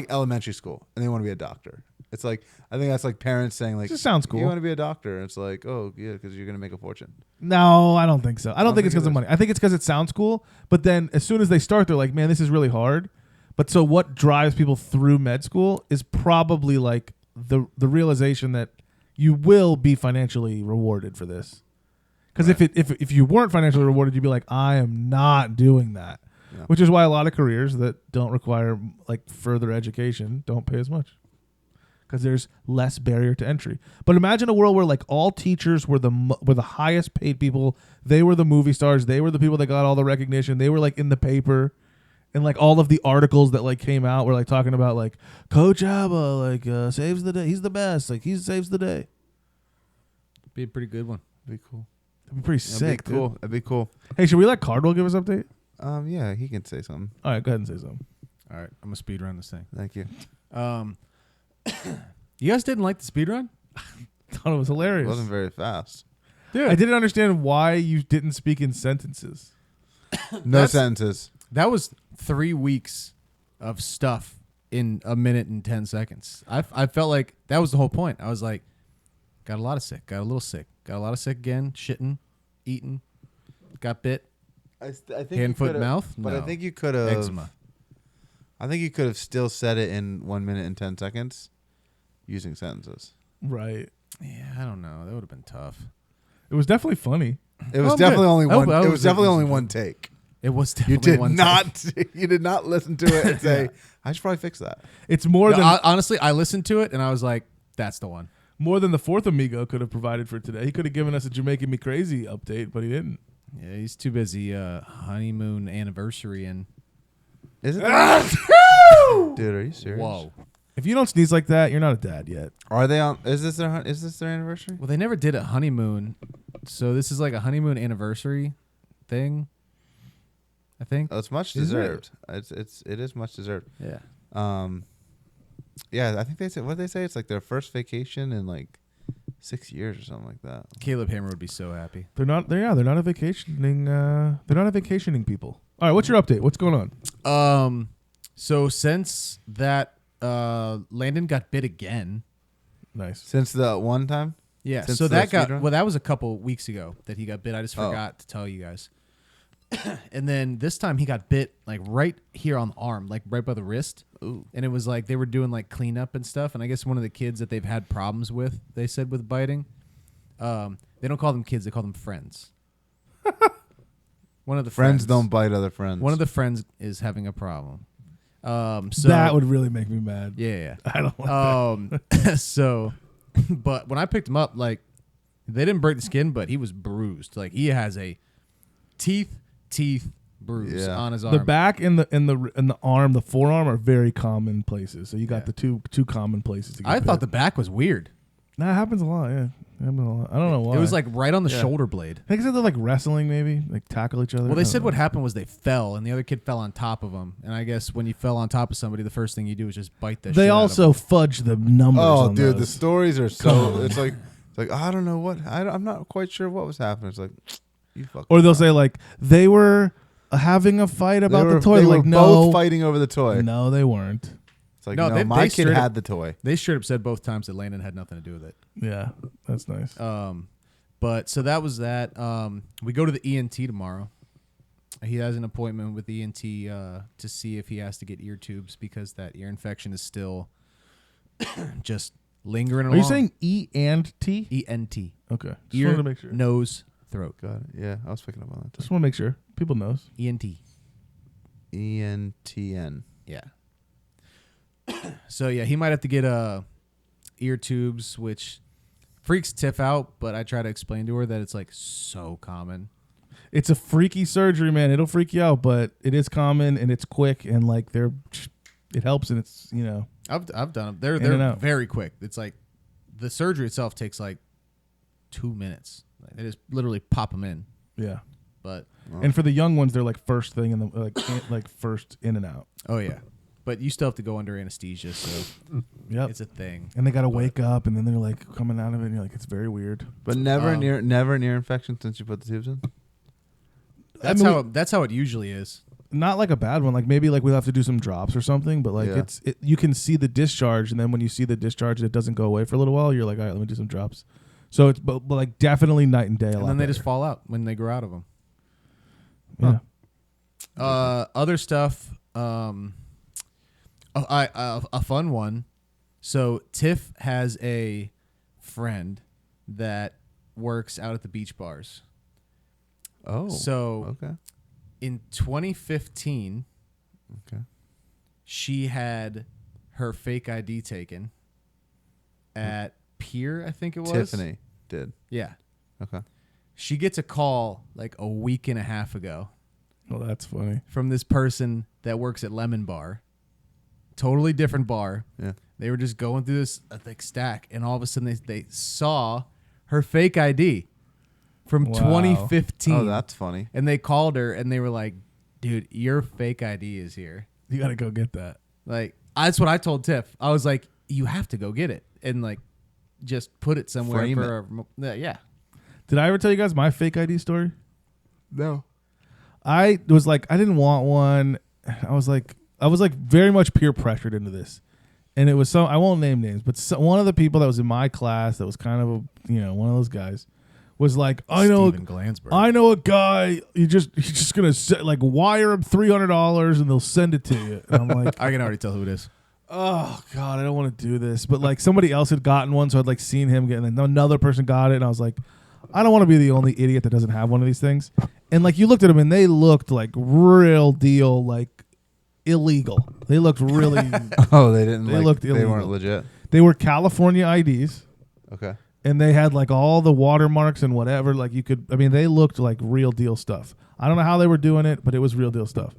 elementary school and they want to be a doctor, it's like I think that's like parents saying like, It just sounds cool. You want to be a doctor? And it's like, oh yeah, because you're gonna make a fortune. No, I don't think so. I don't think it's think because it of is. money. I think it's because it sounds cool. But then as soon as they start, they're like, man, this is really hard. But so what drives people through med school is probably like the realization that you will be financially rewarded for this. Because if you weren't financially rewarded, you'd be like, I am not doing that. Yeah. Which is why a lot of careers that don't require like further education don't pay as much. Because there's less barrier to entry. But imagine a world where like all teachers were the highest paid people. They were the movie stars. They were the people that got all the recognition. They were like in the paper, and like all of the articles that like came out were like talking about like Coach Abba like saves the day. He's the best. Like he saves the day. Be a pretty good one. That'd be cool. That'd be pretty That'd sick. be cool. Dude. That'd be cool. Hey, should we let Cardwell give us an update? Yeah, he can say something. All right, go ahead and say something. All right, I'm gonna speed run this thing. Thank you. You guys didn't like the speed run? Thought it was It hilarious. wasn't very fast. Dude, I didn't understand why you didn't speak in sentences. No sentences. that was 3 weeks of stuff in a minute and 10 seconds. I felt like that was the whole point. I was like, got a lot of sick, got a little sick, got a lot of sick again, shitting, eating, got bit, I think hand, you foot, could've- mouth. But No. I think you could have. eczema. I think you could have still said it in 1 minute and 10 seconds, using sentences. Right. Yeah, I don't know. That would have been tough. It was definitely funny. It was I'm definitely good. only I hope- one. I It hope was it definitely was only good. one take. It was You definitely did one not. take. You did not listen to it and say, "I should probably fix that." It's more No, than honestly, I listened to it and I was like, that's the one. more than the fourth amigo could have provided for today. He could have given us a Jamaican Me Crazy update, but he didn't. Yeah, he's too busy honeymoon anniversary and Is it? Dude, are you serious? whoa. If you don't sneeze like that, you're not a dad yet. Are they on? Is this their anniversary? Well, they never did a honeymoon, so this is like a honeymoon anniversary thing. I think. Oh, it's much Is it? deserved. It is much deserved. Yeah. Yeah, I think they said what did they say? It's like their first vacation in like 6 years or something like that. Caleb Hammer would be so happy. They're not a vacationing. They're not a vacationing people. All right, what's your update? What's going on? So since that, Landon got bit again. Nice. Since the one time? Yeah. Since So the that speedrun? that was a couple weeks ago that he got bit. I just forgot to tell you guys. And then this time he got bit like right here on the arm, like right by the wrist. Ooh. And it was like they were doing like cleanup and stuff. And I guess one of the kids that they've had problems with, they said with biting, they don't call them kids, they call them friends. One of the Friends don't bite other friends. One of the friends is having a problem. So That would really make me mad. yeah. I don't like that. So, but when I picked him up, like they didn't break the skin, but he was bruised. Like he has a teeth bruise on his arm. The back and the arm, the forearm are very common places. So you got the two common places. To get I thought bit. the back was weird. Nah, it happens a lot. Yeah, it happens a lot. I don't know why. It was like right on the shoulder blade. I think it's they're like wrestling, maybe like tackle each other. Well, they said what happened was they fell, and the other kid fell on top of them. And I guess when you fell on top of somebody, the first thing you do is just bite the. They shit also fudge the numbers. Oh, on dude, the those. stories are so. It's like I don't know what. I'm not quite sure what was happening. It's like you fucking. Or they'll say like they were having a fight about the toy. They Like were no, both fighting over the toy. no, they weren't. It's like No, no, they my kid straight up- had the toy. They straight up said both times that Landon had nothing to do with it. Yeah, that's nice. But so that was that. We go to the ENT tomorrow. He has an appointment with ENT to see if he has to get ear tubes because that ear infection is still just lingering along. Are you saying E and T? ENT? Okay, just Ear, wanted to make sure. nose, throat. Got it. Yeah, I was picking up on that. Just want to make sure people knows. ENT. ENTN. Yeah. So yeah, he might have to get ear tubes, which freaks Tiff out. But I try to explain to her that it's like so common. It's a freaky surgery, man. It'll freak you out, but it is common and it's quick and like it helps and it's I've done them. and They're out. very quick. It's like the surgery itself takes like 2 minutes. Like, they just literally pop them in. yeah. But And for the young ones, they're like first thing in the like first in and out. oh yeah, but you still have to go under anesthesia, so Yep. it's a thing. And they got to wake up, and then they're like coming out of it, and you're like, it's very weird. But never an ear infection since you put the tubes in. That's I mean, that's how it usually is. Not like a bad one. Like maybe like we'll have to do some drops or something. But like Yeah. you can see the discharge, and then when you see the discharge, and it doesn't go away for a little while. You're like, all right, let me do some drops. So it's but like definitely night and day. And then they just fall out when they grow out of them. Yeah. Other stuff. A fun one. So Tiff has a friend that works out at the beach bars. Oh. So okay. in 2015, Okay. she had her fake ID taken at Pier, I think it was. Tiffany did. Yeah. Okay. She gets a call like a week and a half ago Well, that's funny. from this person that works at Lemon Bar. Totally different bar. Yeah. They were just going through this thick stack, and all of a sudden they saw her fake ID from Wow. 2015. Oh, that's funny. And they called her, and they were like, dude, your fake ID is here. You got to go get that. Like, that's what I told Tiff. I was like, you have to go get it. And, like, just put it somewhere. Frame Yeah. Did I ever tell you guys my fake ID story? No. I was like, I didn't want one. I was like very much peer pressured into this. And it was some, I won't name names, but one of the people that was in my class that was kind of one of those guys was like, Steven Glansberg. I know a guy, he's just going to like wire him $300 and they'll send it to you. And I'm like, I can already tell who it is. oh God, I don't want to do this. But like somebody else had gotten one. So I'd like seen him get, and then another person got it. And I was like, I don't want to be the only idiot that doesn't have one of these things. And like you looked at them and they looked like real deal, like illegal. They looked really, Oh, they didn't. They like, looked They illegal. weren't legit. they were California IDs. Okay. And they had like all the watermarks and whatever. Like they looked like real deal stuff. I don't know how they were doing it, but it was real deal stuff.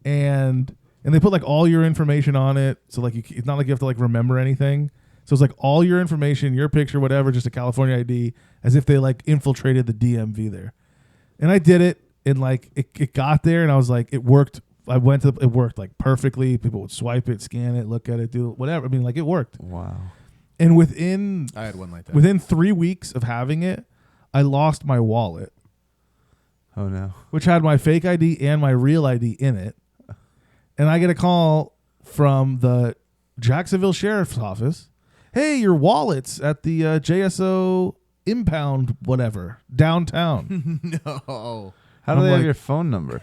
And they put like all your information on it. So like it's not like you have to like remember anything. So it's like all your information, your picture, whatever, just a California ID, as if they like infiltrated the DMV there. And I did it, and like it got there, and I was like, it worked. It worked like perfectly. People would swipe it, scan it, look at it, do whatever. I mean, like it worked. Wow. And within I had one like that. within 3 weeks of having it, I lost my wallet, Oh no. which had my fake ID and my real ID in it. And I get a call from the Jacksonville Sheriff's Office. Hey, your wallet's at the JSO impound whatever downtown. No. How do I'm they have like- your phone number?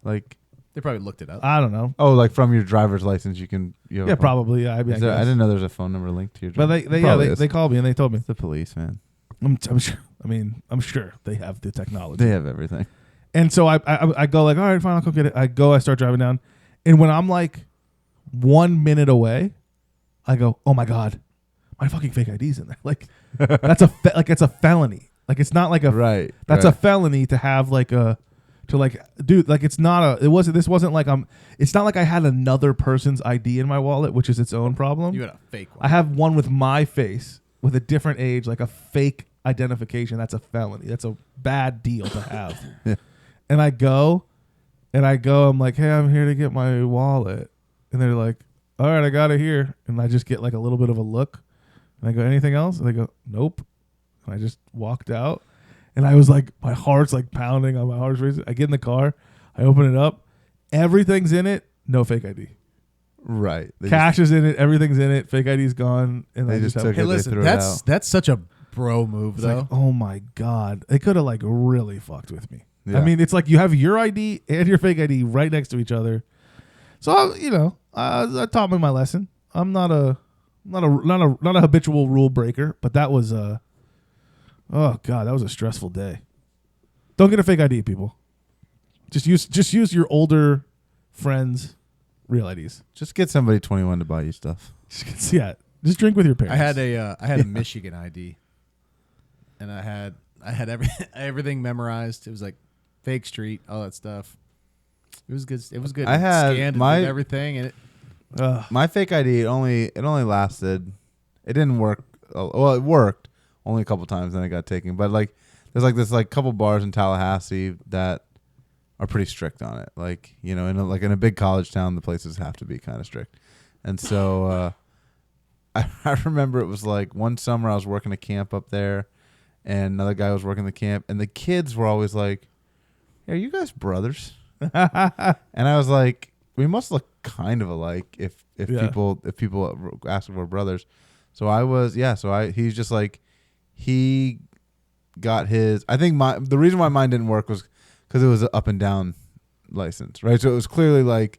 Like, They probably looked it up. I don't know. oh, like from your driver's license, you can. You have a Yeah, phone- probably. Yeah, I mean, Is there- I guess. didn't know there's a phone number linked to your. But driver's- they called me and they told me. It's the police, man. I'm sure. I mean, I'm sure they have the technology. They have everything. And so I go like, all right, fine, I'll come get it. I start driving down, and when I'm like 1 minute away, I go, oh my god, my fucking fake ID's in there. Like that's it's a felony. Like it's not like a Right. That's right. a felony to have like a dude. Like it's not a. It wasn't. This wasn't like It's not like I had another person's ID in my wallet, which is its own problem. You had a fake one. I have one with my face with a different age, like a fake identification. That's a felony. That's a bad deal to have. Yeah. And I go, I'm like, hey, I'm here to get my wallet. And they're like, all right, I got it here. And I just get like a little bit of a look. And I go, anything else? And they go, nope. And I just walked out. And I was like, my heart's like pounding on my heart's racing. I get in the car. I open it up. Everything's in it. No fake ID. Right. They Cash is in it. Everything's in it. Fake ID's gone. And They I just just took have it. Hey, they listen, threw it that's out. such a bro move It's though. like, oh my god, they could have like really fucked with me. Yeah. I mean, it's like you have your ID and your fake ID right next to each other. So I taught me my lesson. I'm not a habitual rule breaker, but that was oh god, that was a stressful day. Don't get a fake ID, people. Just use your older friends' real IDs. Just get somebody 21 to buy you stuff. Yeah, just drink with your parents. I had a Michigan ID, and I had everything memorized. It was like fake street, all that stuff. It was good. It was good. I had scanned my- and did everything, and it, My fake ID it only lasted. It didn't work. Well, it worked only a couple times, then it got taken. But like, there's like this like couple bars in Tallahassee that are pretty strict on it. Like in a big college town, the places have to be kind of strict. And so I remember it was like one summer I was working a camp up there, and another guy was working the camp, and the kids were always like, "Hey, are you guys brothers?" And I was like, "We must look kind of alike if people ask if we're brothers." So I was he's just like he got his. I think the reason why mine didn't work was because it was an up and down license, right? So it was clearly like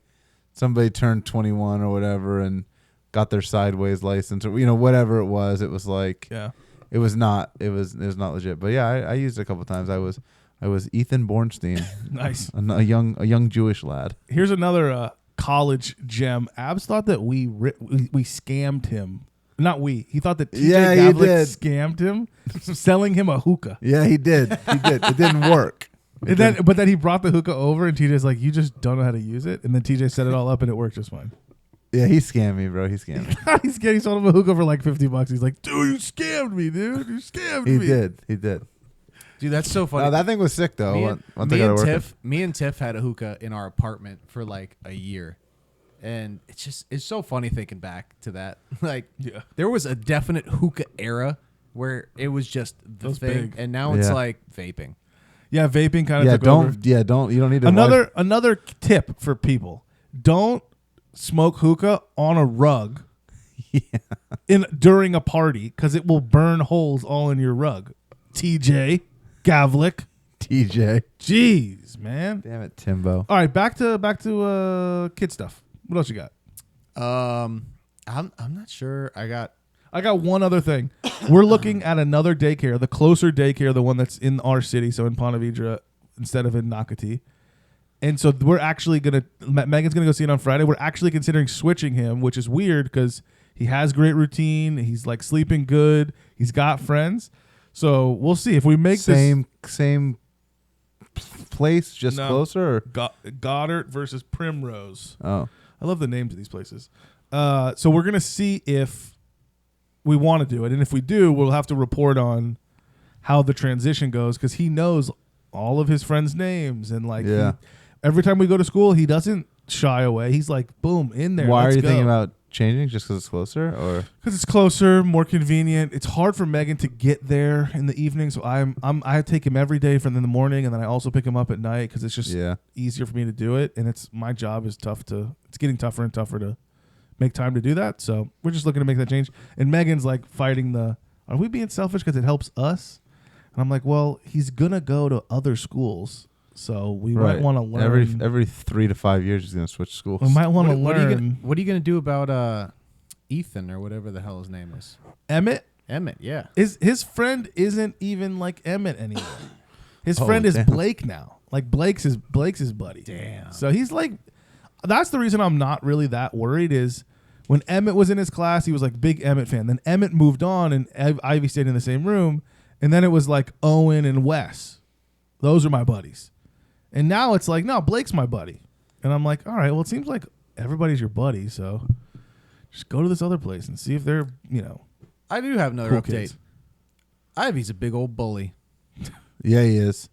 somebody turned 21 or whatever and got their sideways license or whatever it was. It was like it was not legit. But yeah, I used it a couple times. I was Ethan Bornstein, Nice. a young Jewish lad. Here's another college gem. Abs thought that we scammed him. Not we. He thought that TJ Yeah, he Gavlik did. scammed him, selling him a hookah. Yeah, he did. It didn't work. But then he brought the hookah over, and TJ's like, "You just don't know how to use it." And then TJ set it all up, and it worked just fine. Yeah, he scammed me, bro. He scammed me. He sold him a hookah for like $50. He's like, "Dude, you scammed me, dude. You scammed me." He did. dude, that's so funny. No, that thing was sick though. Me and Tiff had a hookah in our apartment for like a year. And it's so funny thinking back to that. Like, there was a definite hookah era where it was just the thing, big. and now it's Yeah. like vaping. Yeah, vaping kind of took over. You don't need to Another tip for people: don't smoke hookah on a rug during a party because it will burn holes all in your rug. TJ Gavlik, TJ. jeez, man. Damn it, Timbo. All right, back to kid stuff. What else you got? I'm not sure. I got one other thing. We're looking at another daycare, the closer daycare, the one that's in our city, so in Ponte Vedra instead of in Nocatee. And so we're actually Megan's gonna go see it on Friday. We're actually considering switching him, which is weird because he has great routine. He's like sleeping good. He's got friends. So we'll see if we make same place, just No. closer. Or? Goddard versus Primrose. Oh, I love the names of these places. So we're gonna see if we want to do it, and if we do, we'll have to report on how the transition goes because he knows all of his friends' names and Yeah. every time we go to school, he doesn't shy away. He's like, boom, in there. why are let's you go. thinking about changing just because it's closer, or Because it's closer, more convenient. It's hard for Megan to get there in the evening, so I take him every day from in the morning, and then I also pick him up at night because it's just easier for me to do it. And it's my job is it's getting tougher and tougher to make time to do that. So we're just looking to make that change. And Megan's like fighting are we being selfish because it helps us? And I'm like, well, he's gonna go to other schools, so we might want to learn every 3 to 5 years he's gonna switch schools. We might want to learn. What are you gonna do about Ethan or whatever the hell his name is? Emmett, yeah. his friend isn't even like Emmett anymore. His friend is Blake now. Like Blake's his buddy. Damn. So he's like, that's the reason I'm not really that worried is when Emmett was in his class, he was like big Emmett fan. Then Emmett moved on and Ivy stayed in the same room. And then it was like Owen and Wes. Those are my buddies. And now it's like, no, Blake's my buddy. And I'm like, all right, well, it seems like everybody's your buddy. So just go to this other place and see if they're, I do have another cool update. kids. Ivy's a big old bully. Yeah, he is.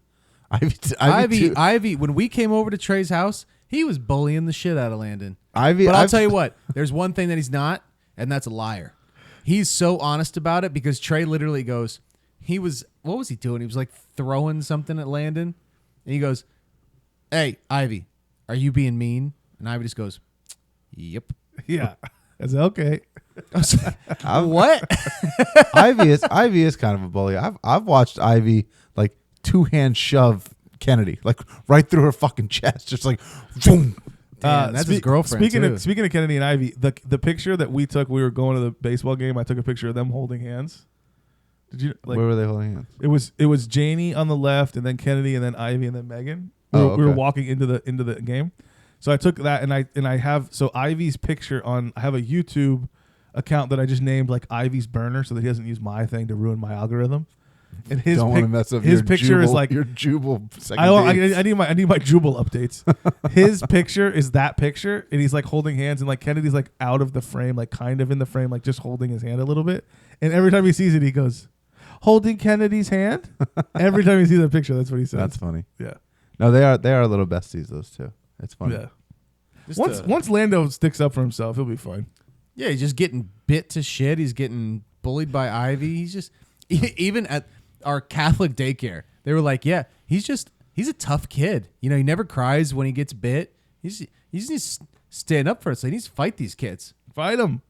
Ivy, when we came over to Trey's house, he was bullying the shit out of Landon. But I'll tell you what, there's one thing that he's not, and that's a liar. He's so honest about it because Trey literally goes, what was he doing? He was like throwing something at Landon. And he goes, hey, Ivy, are you being mean? And Ivy just goes, yep. Yeah. I said, okay. I was like, what? Ivy is kind of a bully. I've watched Ivy like 2-hand shove Kennedy like right through her fucking chest, just like boom. Damn, that's his girlfriend. Speaking of Kennedy and Ivy, the picture that we took, we were going to the baseball game. I took a picture of them holding hands. Did you like? Where were they holding hands? It was Janie on the left, and then Kennedy, and then Ivy, and then Megan. We were walking into the game. So I took that, and I have Ivy's picture on. I have a YouTube account that I just named like Ivy's burner, so that he doesn't use my thing to ruin my algorithm. And his don't want to mess up his your picture Jubal, is like your Jubal. I need my Jubal updates. His picture is that picture, and he's like holding hands, and like Kennedy's like out of the frame, like kind of in the frame, like just holding his hand a little bit. And every time he sees it, he goes, "Holding Kennedy's hand." Every time you see the picture, that's what he says. That's funny. Yeah. No, they are little besties. Those two. It's funny. Yeah. Once Lando sticks up for himself, he'll be fine. Yeah, he's just getting bit to shit. He's getting bullied by Ivy. He's just even at our Catholic daycare, they were like, yeah, he's a tough kid. You know, he never cries when he gets bit. He's just stand up for it. So he needs to fight these kids. Fight them.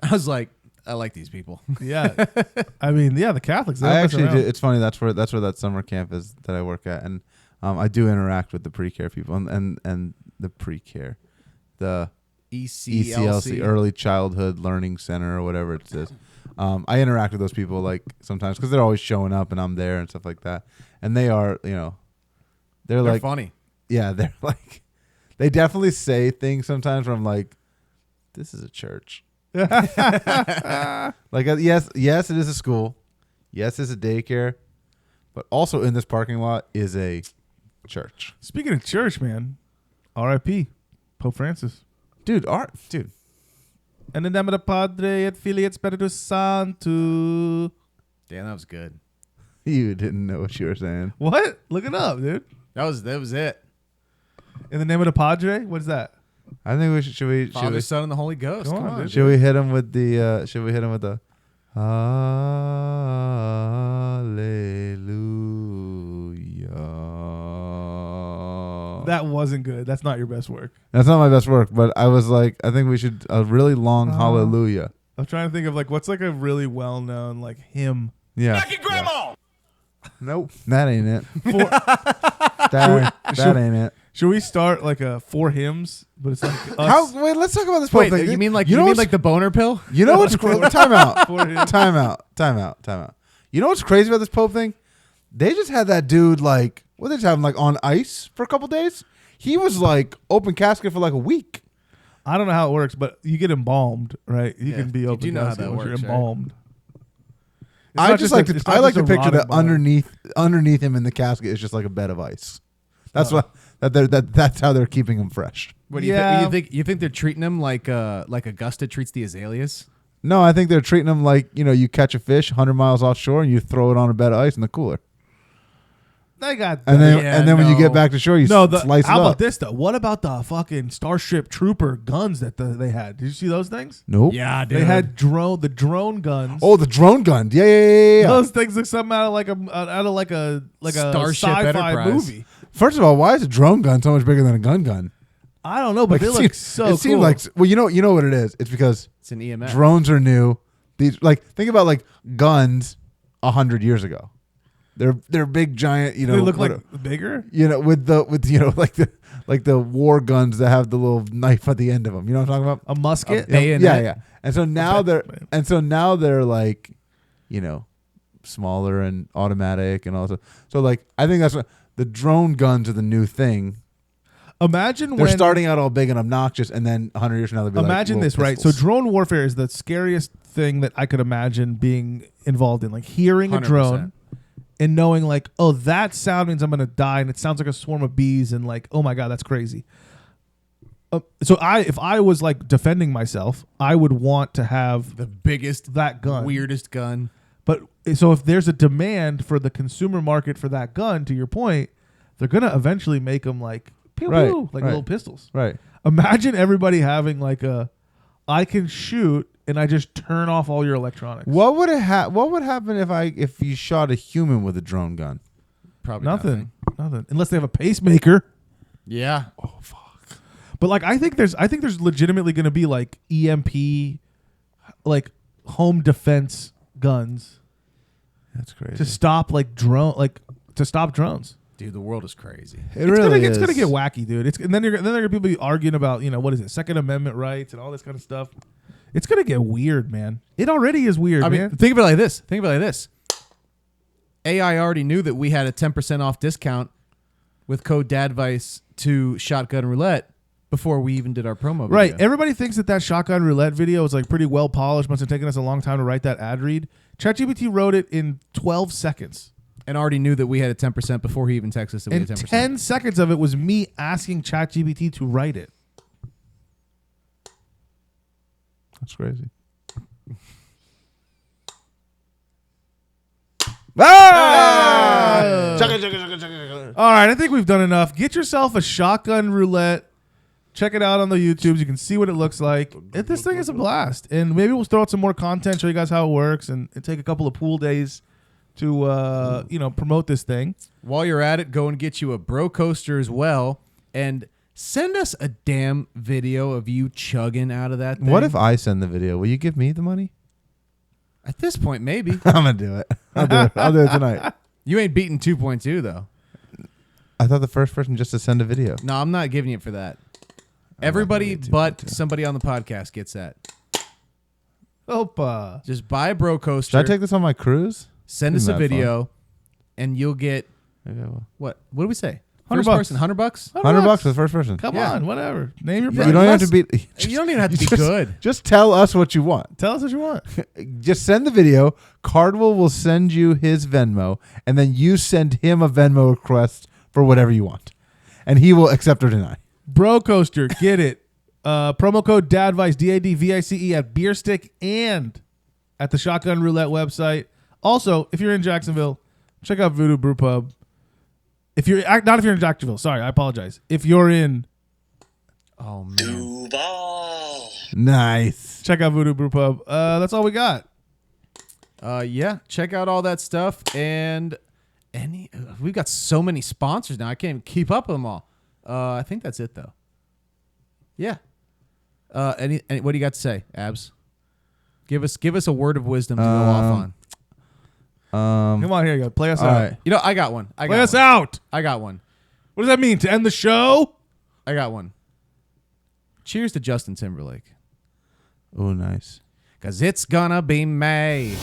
I was like, I like these people. Yeah. I mean, yeah, the Catholics. I actually do. It's funny. That's where that summer camp is that I work at, and I do interact with the pre-care people and the pre-care, the ECLC, Early Childhood Learning Center, or whatever it says. I interact with those people like sometimes because they're always showing up and I'm there and stuff like that. And they are, they're like funny. Yeah, they're like, they definitely say things sometimes where I'm like, this is a church. Like, yes, it is a school. Yes, it's a daycare. But also in this parking lot is a church. Speaking of church, man, R.I.P. Pope Francis. Dude. And in name of the Padre et Filii et Spiritus Sanctus. Damn, that was good. You didn't know what you were saying. What? Look it up, dude. That was it. In the name of the Padre? What is that? I think we should. Father, Son, and the Holy Ghost. Come on. Should we hit him with the? Hallelujah. That wasn't good. That's not your best work. That's not my best work, but I was like, I think we should a really long hallelujah. I'm trying to think of like what's like a really well known like hymn. Yeah. Back your grandma. Nope, that ain't it. That ain't it. Should we start like a 4 hymns? But it's like us. Wait, let's talk about this. Wait, thing. you mean like the boner pill? You know what's crazy? Time out. 4 hymns. Time out. You know what's crazy about this Pope thing? They just had that dude like, what did they have him like on ice for a couple days? He was like open casket for like a week. I don't know how it works, but you get embalmed, right? You Yeah. can be You open do know how casket that once you're works, right? embalmed. It's I not just a- like it's to not I like just to a picture rotted that body. underneath him in the casket is just like a bed of ice. That's that's how they're keeping him fresh. What do you Yeah. think? You think they're treating him like Augusta treats the azaleas? No, I think they're treating him like, you catch a fish 100 miles offshore and you throw it on a bed of ice in the cooler. They got And then Yeah, and then when you no. get back to shore, you slice how it about up. this though? What about the fucking Starship Trooper guns that they had? Did you see those things? Nope. Yeah, dude. They had the drone guns. Oh, the drone gun. Yeah. Those things look something out of like a Starship sci-fi Enterprise. movie. First of all, why is a drone gun so much bigger than a gun? I don't know, but Like, they it look seems- so It cool. seems like you know what it is. It's because It's an EMF. drones are new. These think about like guns 100 years ago. They're big giant. You know, they look like bigger. with like the war guns that have the little knife at the end of them. You know what I'm talking about? A musket. bayonet. Yeah. And so now they're like, smaller and automatic and all that. So like I think that's what the drone guns are the new thing. Imagine They're when starting out all big and obnoxious, and then 100 years from now they'll be imagine like this, right? So pistols. drone warfare is the scariest thing that I could imagine being involved in. Like hearing a 100%. drone and knowing like, oh, that sound means I'm gonna die, and it sounds like a swarm of bees, and like, oh my god, that's crazy. So if I was like defending myself, I would want to have The biggest, that gun. weirdest gun. But so if there's a demand for the consumer market for that gun, to your point, they're gonna eventually make them like pew Right, pew, like right. little pistols. right. Imagine everybody having like I can shoot and I just turn off all your electronics. What would happen if you shot a human with a drone gun? Probably Nothing. Unless they have a pacemaker. Yeah. But like I think there's legitimately going to be like EMP, like home defense guns That's crazy. to stop to stop drones. Dude, the world is crazy. It's gonna get wacky, dude. And then there are gonna be people arguing about what is it, Second Amendment rights and all this kind of stuff. It's gonna get weird, man. It already is weird, I mean, man. think of it like this. AI already knew that we had a 10% off discount with code DADVICE to Shotgun Roulette before we even did our promo video. Right. Everybody thinks that Shotgun Roulette video is like pretty well polished. Must have taken us a long time to write that ad read. ChatGPT wrote it in 12 seconds. And already knew that we had a 10% before he even texted us that we And had 10%. 10 seconds of it was me asking ChatGPT to write it. That's crazy. Ah! All right, I think we've done enough. Get yourself a Shotgun Roulette. Check it out on the YouTubes. You can see what it looks like. This thing is a blast. And maybe we'll throw out some more content, show you guys how it works, and take a couple of pool days to promote this thing. While you're at it, go and get you a bro coaster as well. And send us a damn video of you chugging out of that thing. What if I send the video? Will you give me the money? At this point, maybe. I'm gonna do it. I'll do it tonight. You ain't beating 2.2, though. I thought the first person just to send a video. No, I'm not giving you it for that. Everybody but somebody on the podcast gets that. Opa. Just buy a bro coaster. Should I take this on my cruise? Send us a Isn't that video, and you'll get Okay, well. what? What do we say? $100. First person, $100. $100 for the first person. Come Yeah. on, whatever. Name your You price. don't have to be. You don't even have to be good. Just tell us what you want. Tell us what you want. Just send the video. Cardwell will send you his Venmo, and then you send him a Venmo request for whatever you want, and he will accept or deny. Bro Coaster, get it. Promo code DADVICE, DADVICE at Bierstick and at the Shotgun Roulette website. Also, if you're in Jacksonville, check out VooDoo Brew Pub. If you're in Jacksonville, sorry, I apologize. If you're in, Oh man. Nice. check out VooDoo Brew Pub. That's all we got. Yeah, check out all that stuff and we've got so many sponsors now. I can't even keep up with them all. I think that's it though. Yeah. Any what do you got to say, Abs? Give us a word of wisdom to go off on. Come on, here you go. Play us All out. right. You know, I got one. Play us out. I got one. What does that mean? To end the show? I got one. Cheers to Justin Timberlake. Oh, nice. 'Cause it's gonna be May.